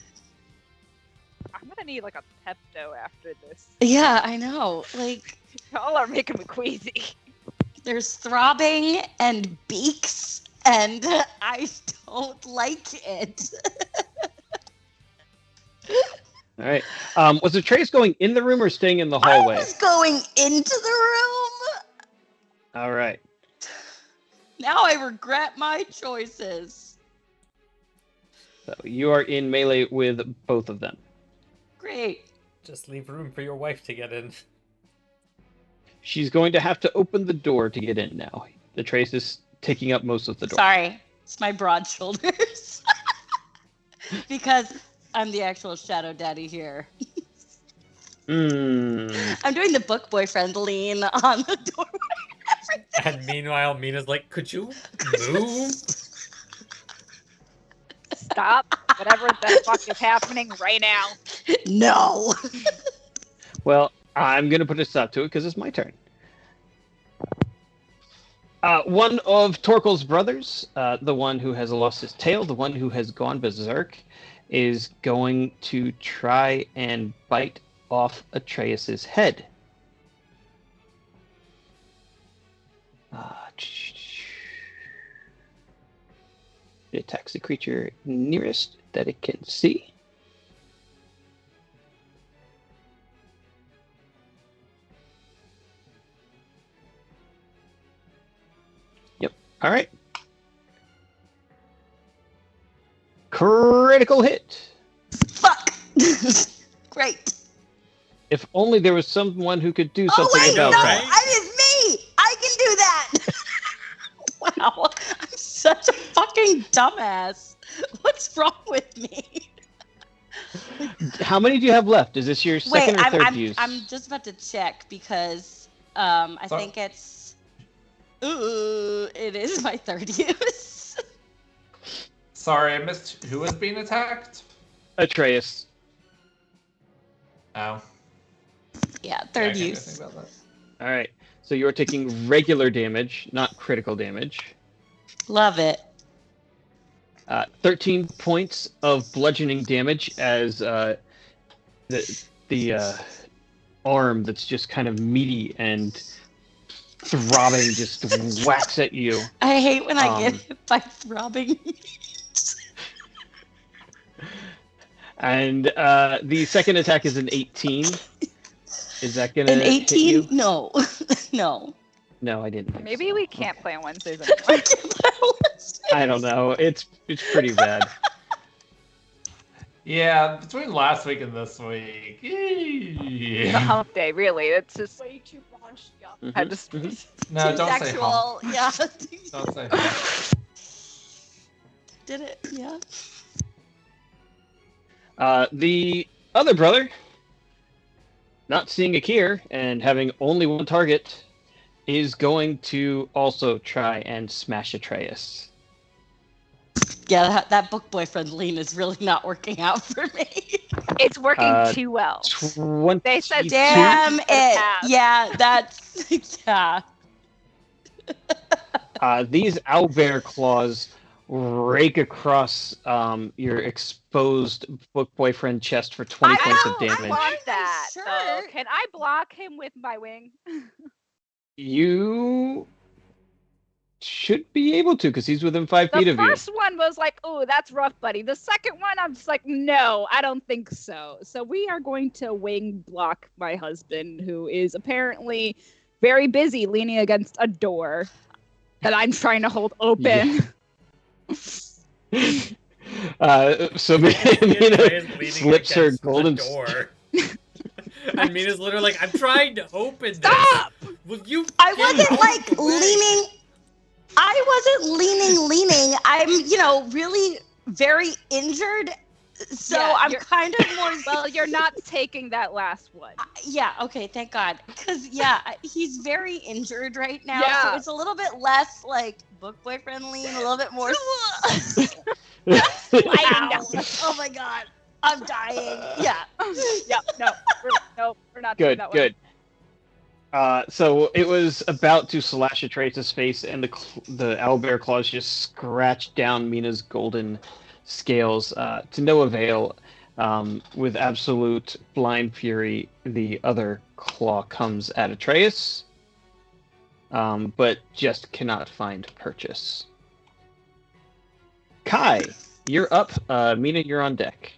I'm gonna need like a Pepto after this. Yeah, I know. Like, Y'all are making me queasy. there's throbbing and beaks, and I don't like it. All right. Was the trace going in the room or staying in the I hallway? was going into the room. All right. Now I regret my choices. So you are in melee with both of them. Great. Just leave room for your wife to get in. She's going to have to open the door to get in now. The trace is taking up most of the door. Sorry, it's my broad shoulders. Because I'm the actual shadow daddy here. I'm doing the book boyfriend lean on the doorway. And meanwhile, Mina's like, could you move? Stop whatever the fuck is happening right now. No. Well, I'm going to put a stop to it because it's my turn. One of Torkel's brothers, the one who has lost his tail, the one who has gone berserk, is going to try and bite off Atreus's head. It attacks the creature nearest that it can see. Yep. All right. Critical hit. Fuck. Great. If only there was someone who could do Oh something wait, no, about that. it is me. I can do that. Wow, I'm such a fucking dumbass. What's wrong with me? How many do you have left? Is this your second or third use? I'm just about to check because I So- think it's. Ooh, it is my third use. Sorry, I missed who was being attacked. Atreus. Oh, Yeah, yeah, I third can't do use. anything about that. All right. So you're taking regular damage, not critical damage. Love it. 13 points of bludgeoning damage as the arm that's just kind of meaty and throbbing just whacks at you. I hate when I get Um, hit by throbbing. And the second attack is an 18. Is that gonna An hit you? 18? No, no. No, I didn't. think Maybe so. we can't play on Wednesdays anymore. I don't know. It's pretty bad. Yeah, between last week and this week. The hump day, really. It's just Way too raunchy. Mhm, I just mhm. No, Too don't say hump. sexual. Yeah. Don't say hump. Did it? Yeah. The other brother, not seeing Akir and having only one target, is going to also try and smash Atreus. Yeah, that book boyfriend lean is really not working out for me. it's working Uh, too well. 22. They said Damn Two. it. Yeah, that's yeah. These owlbear claws rake across your exposed book boyfriend chest for 20 I points know, of I damage. want that. Sure. So can I block him with my wing? You should be able to, because he's within 5 feet The of you. first one was like, oh, that's rough, buddy. The second one, I'm just like, no, I don't think so. So we are going to wing block my husband, who is apparently very busy leaning against a door that I'm trying to hold open. So Mina slips her golden. door. And Mina's literally like, I'm trying to open this. Stop! Will you? I get wasn't out like of the way? leaning. I wasn't leaning. I'm, really very injured. So Yeah, I'm you're- kind of more. Well, you're not taking that last one. Yeah, okay, thank God. Because, he's very injured right now. Yeah. So it's a little bit less like book boyfriend lean, a little bit more. Ow. Oh my God. I'm dying. Yeah. Yep, no, we're not doing Good, that one. good. So it was about to slash Atreus' face, and the owlbear claws just scratched down Mina's golden scales to no avail. With absolute blind fury, the other claw comes at Atreus, but just cannot find purchase. Kai, you're up. Mina, you're on deck.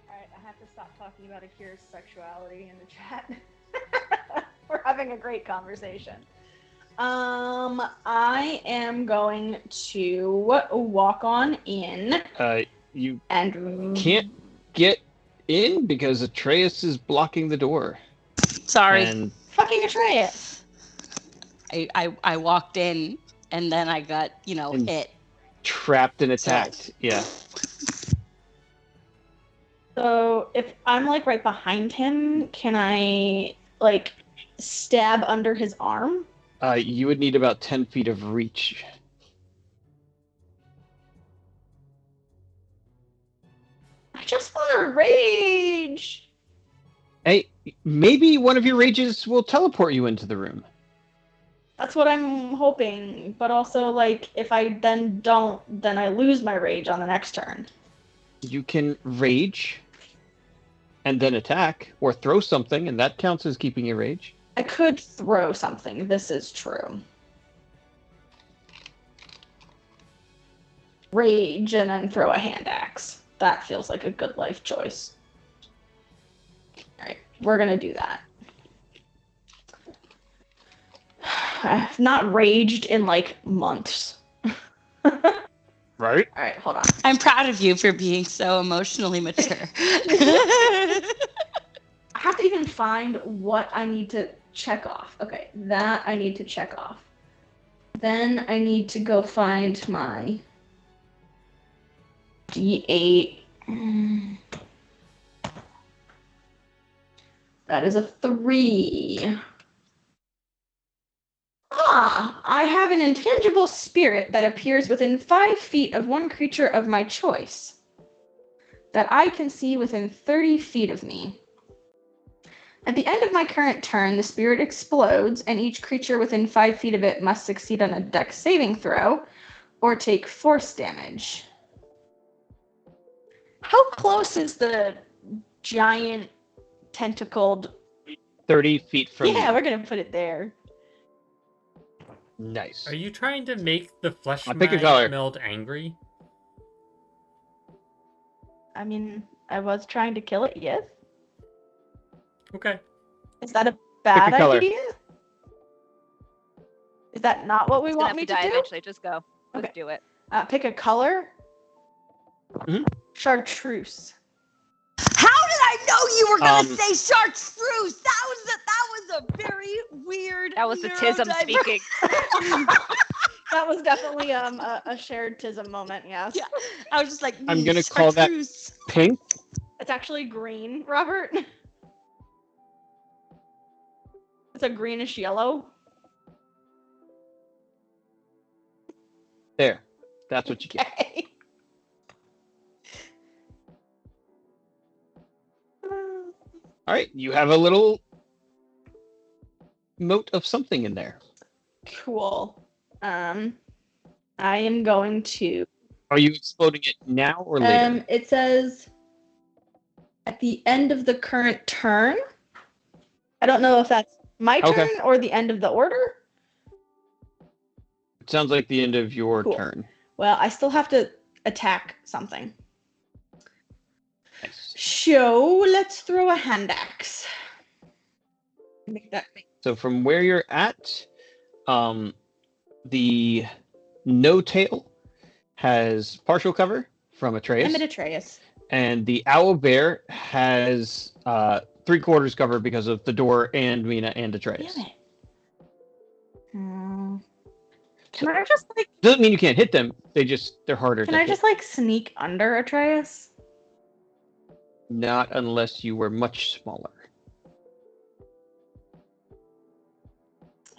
Alright, I have to stop talking about Akira's sexuality in the chat. We're having a great conversation. I am going to walk on in You and can't get in because Atreus is blocking the door. Sorry. And fucking Atreus. I walked in and then I got, And- hit. trapped and attacked. Yeah. So if I'm like right behind him, can I like stab under his arm? You would need about 10 feet of reach. I just want to rage. Hey, maybe one of your rages will teleport you into the room. That's what I'm hoping. But also, like, if I then don't, then I lose my rage on the next turn. You can rage and then attack, or throw something, and that counts as keeping your rage. I could throw something. This is true. Rage and then throw a hand axe. That feels like a good life choice. Alright, we're gonna do that. I've not raged in like months. Right? Alright, hold on. I'm proud of you for being so emotionally mature. I have to even find what I need to check off. Okay, that I need to check off. Then I need to go find my D8. That is a 3. I have an intangible spirit that appears within 5 feet of one creature of my choice that I can see within 30 feet of me. At the end of my current turn, the spirit explodes, and each creature within 5 feet of it must succeed on a dex saving throw or take force damage. How close is the giant tentacled? 30 feet from Yeah, you. we're gonna put it there. Nice. Are you trying to make the flesh I'll pick a color. meld angry? I mean, I was trying to kill it, yes. Okay. Is that a bad color. idea? Is that not what we It's gonna want have me to to die do? eventually. Just go. Just Okay. do it. Pick a color. Mhm. Chartreuse. How did I know you were gonna Um, say chartreuse? That was a very weird. That was the tism neurodiver- speaking. That was definitely a shared tism moment, yes. Yeah. I was just like, I'm gonna call that- chartreuse. Pink? It's actually green, Robert. It's a greenish yellow. There. That's what you get. Okay. All right, you have a little mote of something in there. Cool. I am going to. Are you exploding it now or later? It says at the end of the current turn. I don't know if that's my Okay. turn or the end of the order. It sounds like the end of your Cool. turn. Well, I still have to attack something. Nice. So let's throw a hand axe. Make that. So from where you're at, the no tail has partial cover from Atreus, I'm at Atreus. and the owl bear has 3/4 cover because of the door and Mina and Atreus. Damn it. Can I just like? Doesn't mean you can't hit them. They're harder Can to I hit. just like sneak under Atreus? Not unless you were much smaller.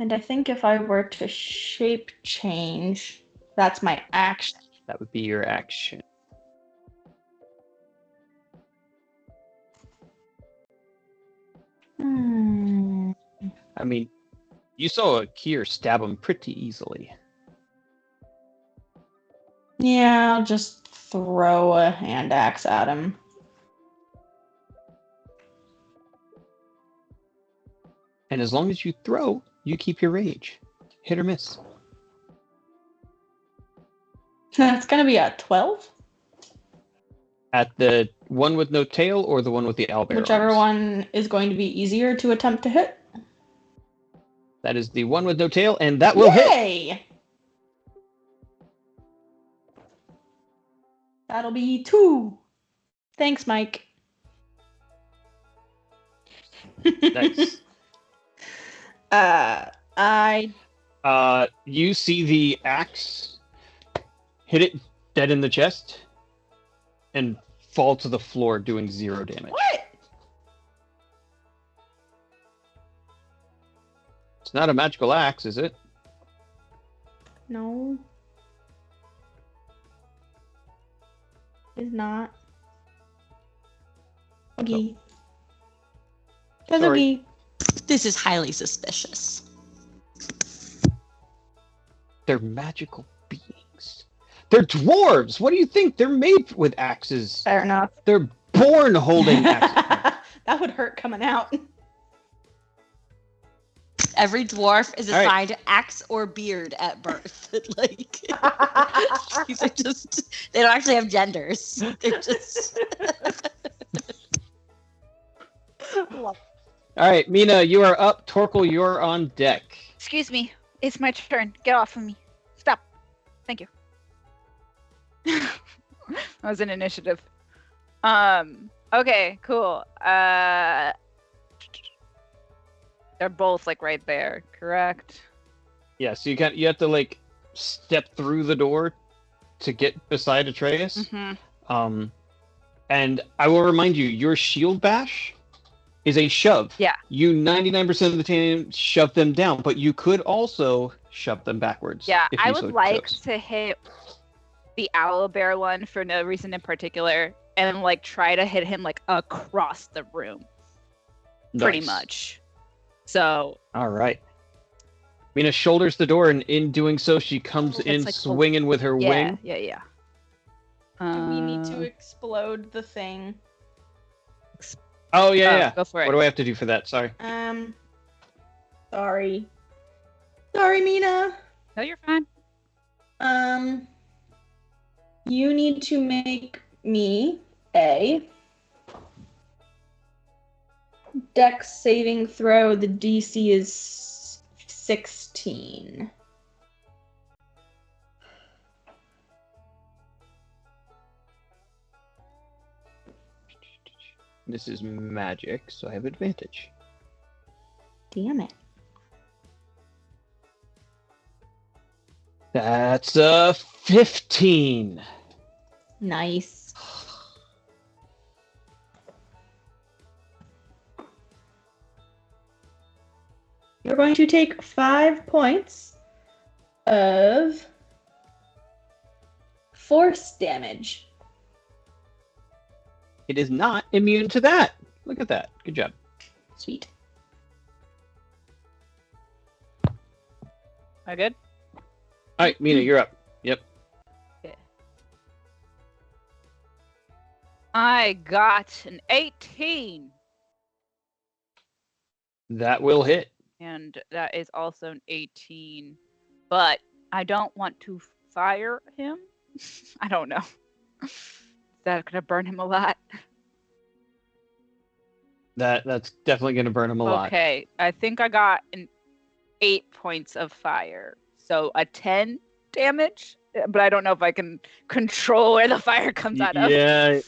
And I think if I were to shape change, that's my action. That would be your action. I mean, you saw Kier stab him pretty easily. Yeah, I'll just throw a hand axe at him. And as long as you throw, you keep your rage. Hit or miss. It's gonna be a 12. At the one with no tail or the one with the owlbear Whichever arms? one is going to be easier to attempt to hit. That is the one with no tail, and that will hit. Yay! That'll be 2. Thanks, Mike. Nice. I You see the axe hit it dead in the chest and fall to the floor, doing 0 damage. what? It's not a magical axe, is it? No. Is not. Oogie. Sorry. This is highly suspicious. They're magical beings. They're dwarves. What do you think? They're made with axes. Fair enough. They're born holding axes. That would hurt coming out. Every dwarf is All right. assigned axe or beard at birth. Like these are just they don't actually have genders. They're just All right, Mina, you are up. Torkel, you're on deck. Excuse me. It's my turn. Get off of me. Stop. Thank you. That was an initiative. Okay, cool. They're both like right there, correct? Yeah, so you have to like step through the door to get beside Atreus. Mm-hmm. And I will remind you, your shield bash is a shove. Yeah. You 99% of the time shove them down, but you could also shove them backwards. Yeah, if I you would so like chose. to hit the owlbear one for no reason in particular, and like try to hit him like across the room, pretty Nice. much. So All right. Mina shoulders the door, and in doing so, she comes It's in like- swinging with her yeah, wing. yeah. We need to explode the thing. Oh, yeah. Go for it. What do I have to do for that? Sorry. Sorry. Sorry, Mina. No, you're fine. You need to make me a Dex saving throw. The DC is 16. This is magic, so I have advantage. Damn it. That's a 15. Nice. You're going to take 5 points of force damage. It is not immune to that. Look at that. Good job. Sweet. Am I good? All right, Mina, you're up. Yep. I got an 18. That will hit. And that is also an 18. But I don't want to fire him. I don't know. Is that gonna burn him a lot? That's definitely going to burn him a lot. Okay, I think I got an 8 points of fire. So a 10 damage, but I don't know if I can control where the fire comes out of. Yeah.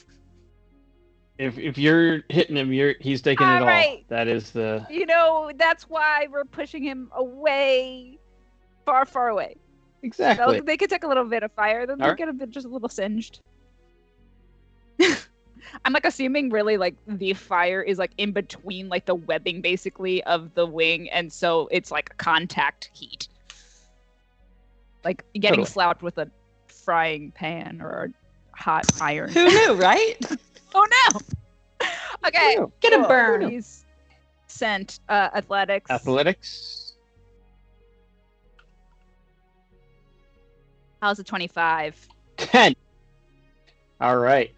If you're hitting him, he's taking it all. Right. That is the. You know, that's why we're pushing him away, far, far away. Exactly. So they could take a little bit of fire, then they'll Alright. get a bit, just a little singed. I'm like assuming really like the fire is like in between like the webbing basically of the wing, and so it's like contact heat. Like getting Totally. slapped with a frying pan or a hot iron. Who knew, right? Oh no! Okay. Who knew? Get a cool. burn. He's sent athletics. Athletics. How's a 25? 10. All right.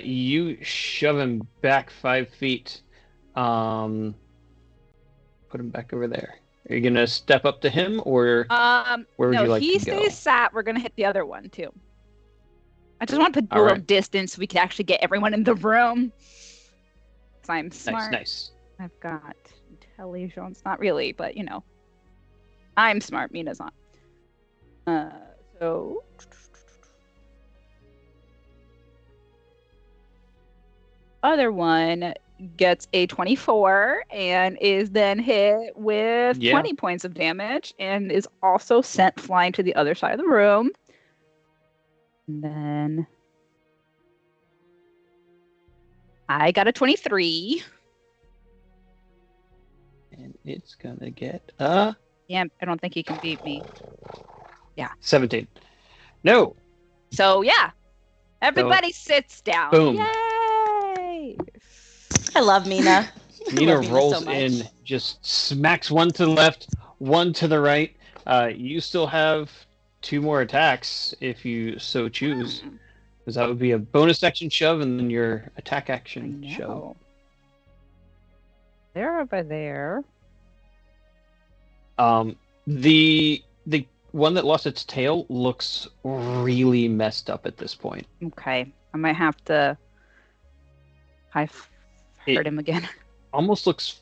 You shove him back 5 feet. Put him back over there. Are you gonna step up to him, or where would no, you like he to go? stays sat. We're gonna hit the other one too. I just want to put a All little right. distance so we can actually get everyone in the room. 'Cause I'm Nice, smart. nice. I've got intelligence. Not really, but you know, I'm smart. Mina's not. So. Other one gets a 24 and is then hit with Yeah. 20 points of damage and is also sent flying to the other side of the room. And then I got a 23. And it's gonna get Yeah, I don't think he can beat me. 17. No. So yeah, everybody sits down. Boom. Yay! I love Mina. I Mina love Mina rolls so much. in, just smacks one to the left, one to the right. You still have 2 more attacks if you so choose, because that would be a bonus action shove and then your attack I action shove. know. They're over there. The one that lost its tail looks really messed up at this point. Okay, I might have to. I've It- heard him again. Almost looks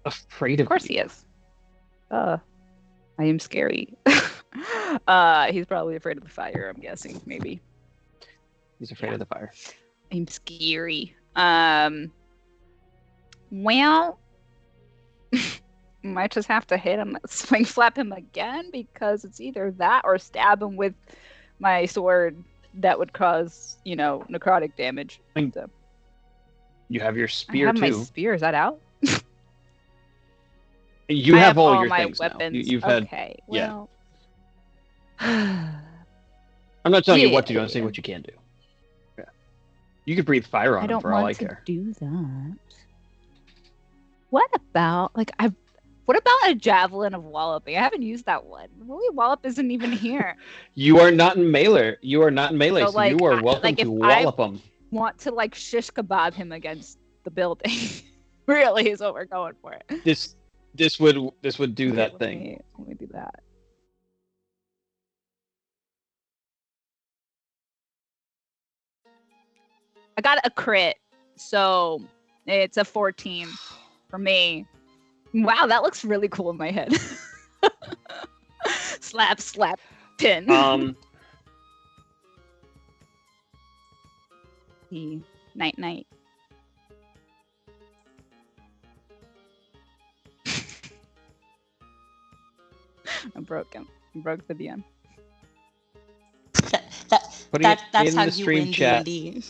afraid of Of course you. he is. I am scary. He's probably afraid of the fire, I'm guessing, maybe. He's afraid of the fire. I'm scary. Well, might just have to hit him, swing slap him again, because it's either that or stab him with my sword that would cause, you know, necrotic damage. I mean, So, You have your I spear have my too. spear. Is that out? You I have all your my things weapons. now. You've had. Okay. yeah. Well. I'm not telling you what to do. I'm Yeah. saying what you can do. Yeah. You could breathe fire on I him don't for all I want to care. do that. What about what about a javelin of walloping? I haven't used that one. Willy Wallop isn't even here. You are not in melee. You are not in melee, So, so you are welcome like, to if I- wallop him. Want to like shish kebab him against the building? Really is what we're going for. This would do Okay, that let thing. Let me do that. I got a crit, so it's a 14 for me. Wow, that looks really cool in my head. Slap, slap, pin. Night, night. I broke him. I broke the DM. Putting it That's in how the you stream win chat. D&D.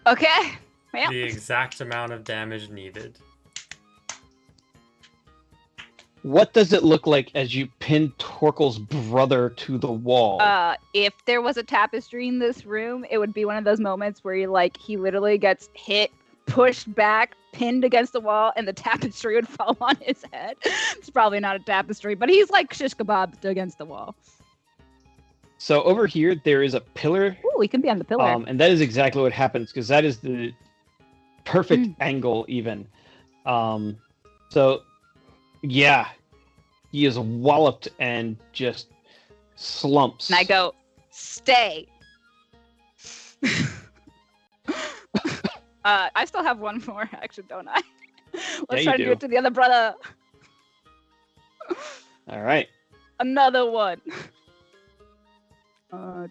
Okay. Well, The exact amount of damage needed. what does it look like as you pin Torkel's brother to the wall? If there was a tapestry in this room, it would be one of those moments where he literally gets hit, pushed back, pinned against the wall, and the tapestry would fall on his head. It's probably not a tapestry, but he's like shish kebabbed against the wall. So over here, there is a pillar. Ooh, he can be on the pillar. And that is exactly what happens, because that is the perfect angle, even. So, yeah, he is walloped and just slumps. And I go, stay. I still have one more action, don't I? Let's try to do it to the other brother. All right. Another one. Go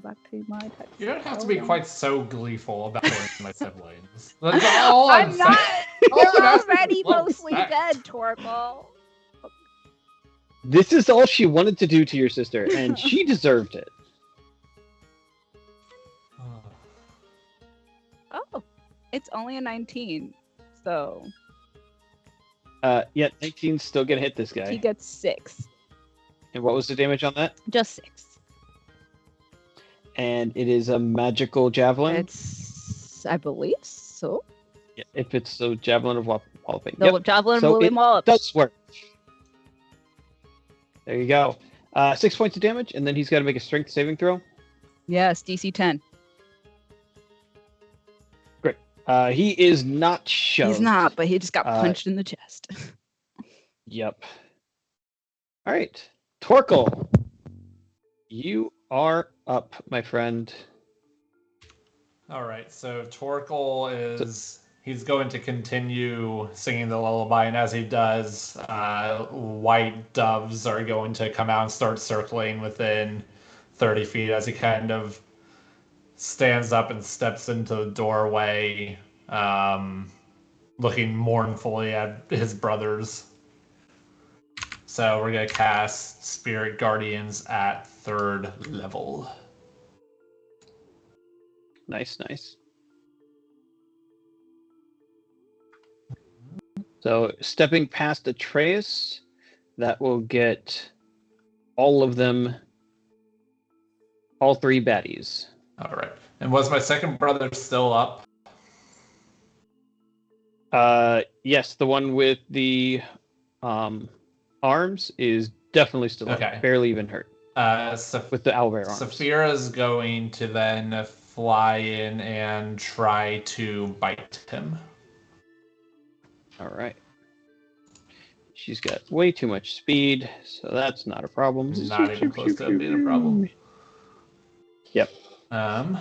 back to my text. You don't have to be quite so gleeful about killing my siblings. That's all I'm not. All They're I'm asking already is love mostly respect. dead, Torkel. This is all she wanted to do to your sister, and she deserved it. Oh, it's only a 19, so Yeah, 19's still gonna hit this guy. he gets 6. And what was the damage on that? Just 6. And it is a magical javelin. It's, I believe so. Yeah, if it's so javelin of walloping. The Yep, javelin So William it Wallop. does work. There you go. 6 points of damage, and then he's got to make a strength saving throw. Yes, DC 10. He is not shoved. He's not, but he just got Uh, punched in the chest. Yep. All right, Torkel, you are up, my friend. All right, so Torkel he's going to continue singing the lullaby, and as he does, white doves are going to come out and start circling within 30 feet as he kind of stands up and steps into the doorway, looking mournfully at his brothers. So we're going to cast Spirit Guardians at 3rd level. Nice. So stepping past Atreus, that will get all of them, all 3 baddies. All right. And was my second brother still up? Yes, the one with the arms is definitely still up, Okay. barely even hurt with the owlbear arms. Saphira's going to then fly in and try to bite him. All right. She's got way too much speed, so that's not a problem. Not even close to being a problem. Yep. All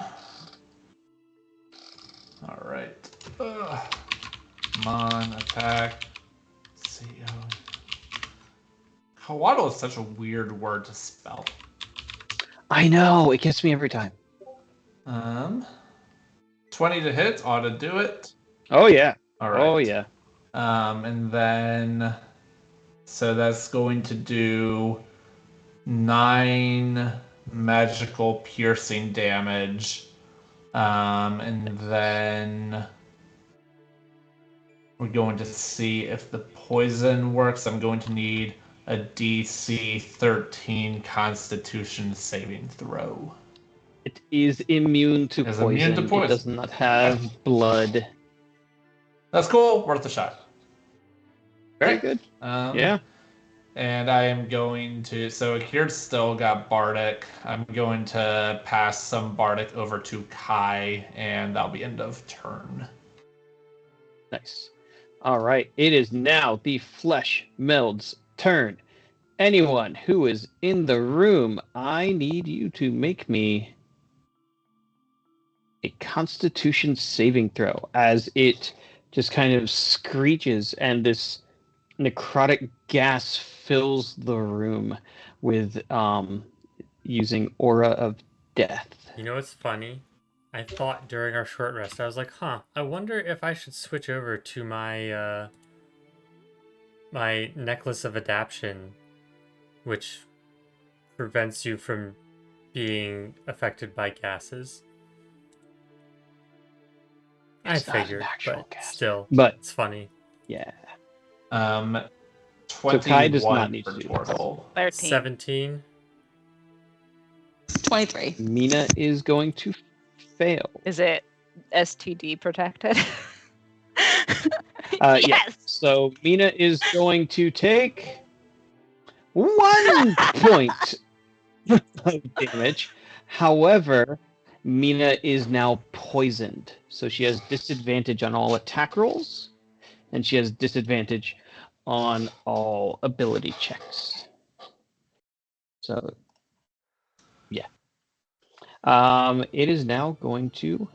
right. Come on, attack. Kawaddle is such a weird word to spell. I know, it gets me every time. 20 to hit, ought to do it. Oh yeah. All right. Oh yeah. And then, so that's going to do 9 magical piercing damage. And then we're going to see if the poison works. I'm going to need a DC 13 Constitution saving throw. It is immune to It's poison. immune to poison. It does not have blood. That's cool. Worth a shot. Very good. Yeah. And I am going to, so Akir's still got Bardic. I'm going to pass some Bardic over to Kai, and that'll be end of turn. Nice. All right. It is now the Flesh Meld's turn. Anyone who is in the room, I need you to make me a Constitution saving throw as it just kind of screeches and this necrotic gas fills the room with using Aura of Death. You know what's funny? I thought during our short rest, I was like, I wonder if I should switch over to my my Necklace of Adaption, which prevents you from being affected by gases. It's I not an figured, actual but gas. still, But it's funny. yeah. Kai does not 21 need for to do Tortle. 13. 17. 23. Mina is going to fail. Is it STD protected? Yeah. Yes. So Mina is going to take 1 point of damage. However, Mina is now poisoned, so she has disadvantage on all attack rolls, and she has disadvantage on all ability checks. So, yeah. It is now going to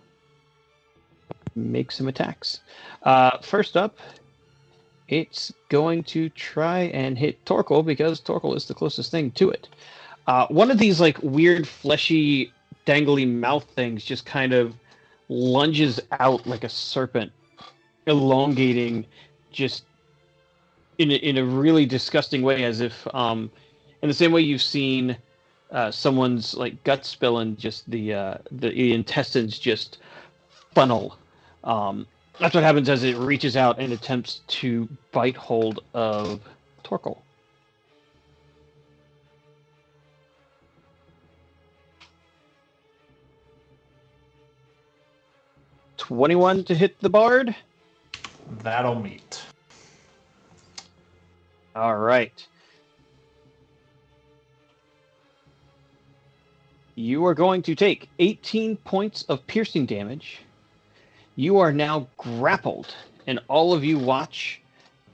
make some attacks. First up, it's going to try and hit Torkoal because Torkoal is the closest thing to it. One of these like weird fleshy dangly mouth things just kind of lunges out like a serpent, elongating just in a really disgusting way, as if in the same way you've seen someone's like gut spill and just the intestines just funnel. That's what happens as it reaches out and attempts to bite hold of Torkoal. $21 to hit the bard. That'll meet. All right. You are going to take 18 points of piercing damage. You are now grappled, and all of you watch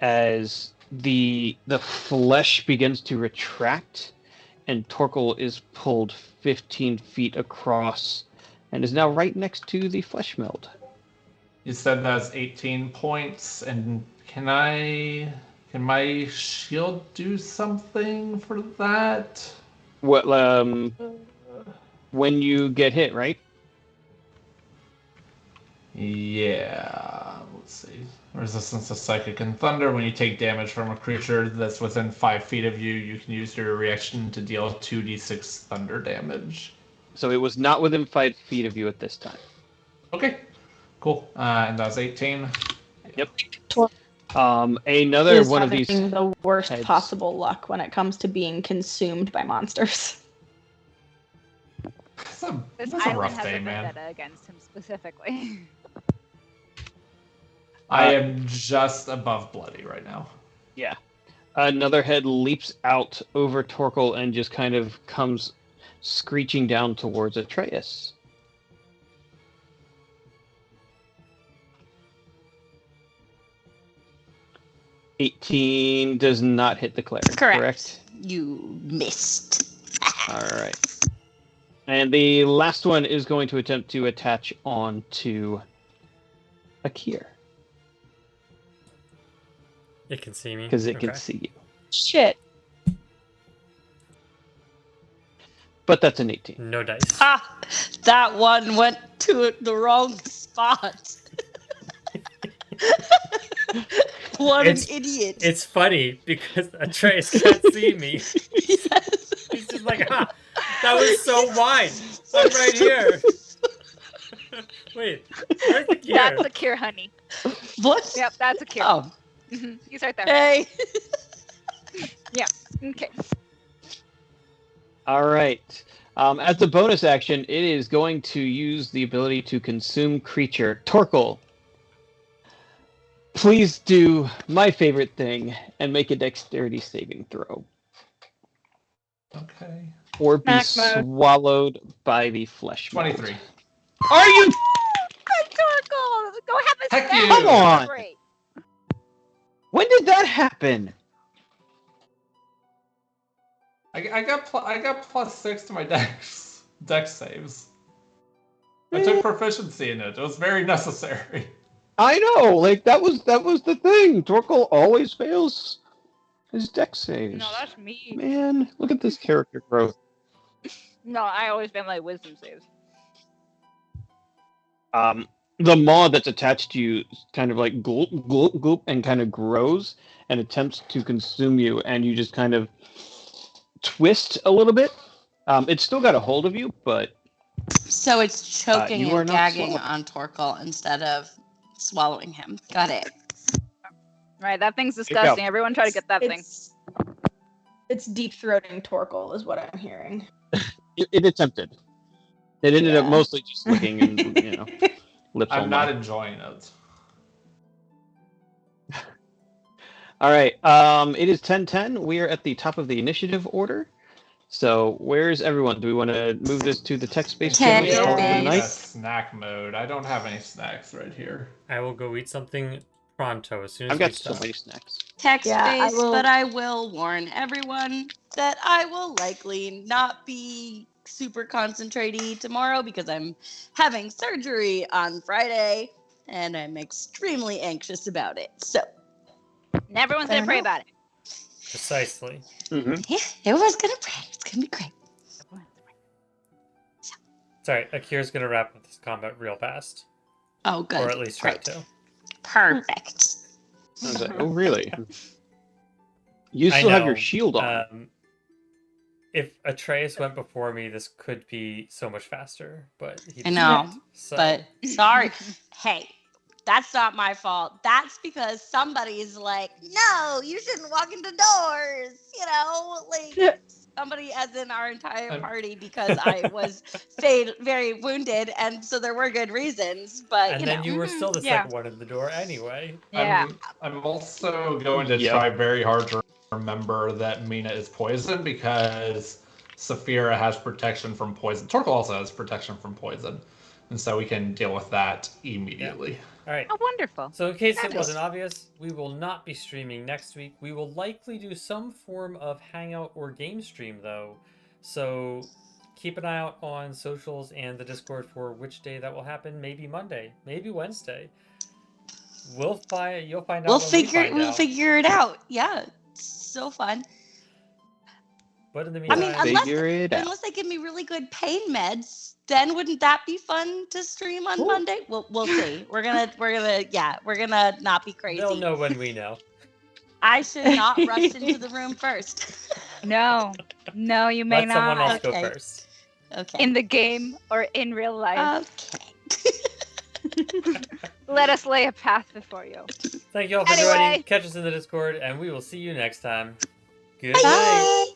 as the flesh begins to retract, and Torkoal is pulled 15 feet across, and is now right next to the flesh meld. You said that's 18 points, and can my shield do something for that? What? When you get hit, right? Yeah. Let's see. Resistance to psychic and thunder. When you take damage from a creature that's within 5 feet of you, you can use your reaction to deal 2d6 thunder damage. So it was not within 5 feet of you at this time. Okay. Cool. And that was 18. Yep. Tor- Another is one of these. having the worst heads. possible luck when it comes to being consumed by monsters. It's a This rough island has day, a man. vendetta against him specifically. I am just above bloody right now. Yeah. Another head leaps out over Torkoal and just kind of comes screeching down towards Atreus. $18 does not hit the cleric, correct? You missed. All right. And the last one is going to attempt to attach on to Akir, It can see me. because it can Okay. see you. Shit. But that's an 18. No dice. Ah, that one went to the wrong spot. What It's- an idiot. It's funny because Atreus can't see me. Yes. He's just like, ah, that was so wide. I'm right here. Wait, where's the gear? That's Akir, honey. What? Yep, that's Akir. Oh, Mhm, he's right there. hey. Okay. All right. As a bonus action, it is going to use the ability to consume creature. Torkoal, please do my favorite thing and make a dexterity saving throw. Okay. Or be Mac mode. swallowed by the flesh mold. 23. Are you? Good Torkoal! Go have a Heck snack. you. Come on. Great. When did that happen? I got +6 to my dex saves. I took proficiency in it. It was very necessary. I know, like that was the thing. Torkoal always fails his dex saves. No, that's me. Man, look at this character growth. No, I always been my wisdom saves. The maw that's attached to you kind of like gloop, gloop, gloop, and kind of grows and attempts to consume you, and you just kind of twist a little bit. It's still got a hold of you, but So it's choking you are and not gagging swallowed. on Torkoal instead of swallowing him. Got it. Right, that thing's you go. disgusting. Everyone try to get that thing. It's deep throating Torkoal is what I'm hearing. It attempted. It ended up Yeah. mostly just licking and lips all I'm not night. enjoying it. All right. It is 10:10. We are at the top of the initiative order. So where's everyone? Do we want to move this to the text-based Text channel? We'll Call it a be night? in snack mode. I don't have any snacks right here. I will go eat something pronto as soon as I've we got so stop. many snacks. Text Yeah, I based, will- but I will warn everyone that I will likely not be super concentraty tomorrow because I'm having surgery on Friday and I'm extremely anxious about it. So, And everyone's gonna Fair pray enough. about it. Precisely. Mm-hmm. yeah, everyone's gonna pray. It's gonna be great. Sorry, Akira's gonna wrap up this combat real fast, Oh, good. or at least try Great. to. Perfect. I was like, oh, really? You I still have know, your shield on. If Atreus went before me, this could be so much faster, but he I know, didn't, so. But sorry. Hey, that's not my fault. That's because somebody's like, no, you shouldn't walk into doors. You know, like somebody as in our entire I'm- party because I was very wounded, and so there were good reasons. But And you then know, you were still the yeah. second one in the door anyway. Yeah. I'm also going to Yep. try very hard to remember that Mina is poison because Saphira has protection from poison. Torkoal also has protection from poison. And so we can deal with that immediately. All right. Oh, wonderful. So in case it Fabulous. wasn't obvious, we will not be streaming next week. We will likely do some form of hangout or game stream though. So keep an eye out on socials and the Discord for which day that will happen. Maybe Monday, maybe Wednesday. You'll find out. we'll when figure out. figure it out. Yeah, it's so fun. But in the I meantime, mean, Figure it out. Unless they give me really good pain meds, then wouldn't that be fun to stream on Cool. Monday? We'll see. We're gonna not be crazy. they'll know when we know. I should not rush into the room first. No, no, you may Let someone else not. go Okay. first. Okay. In the game or in real life, Okay. let us lay a path before you. Thank you all for Anyway. joining. Catch us in the Discord, and we will see you next time. Good night. Bye.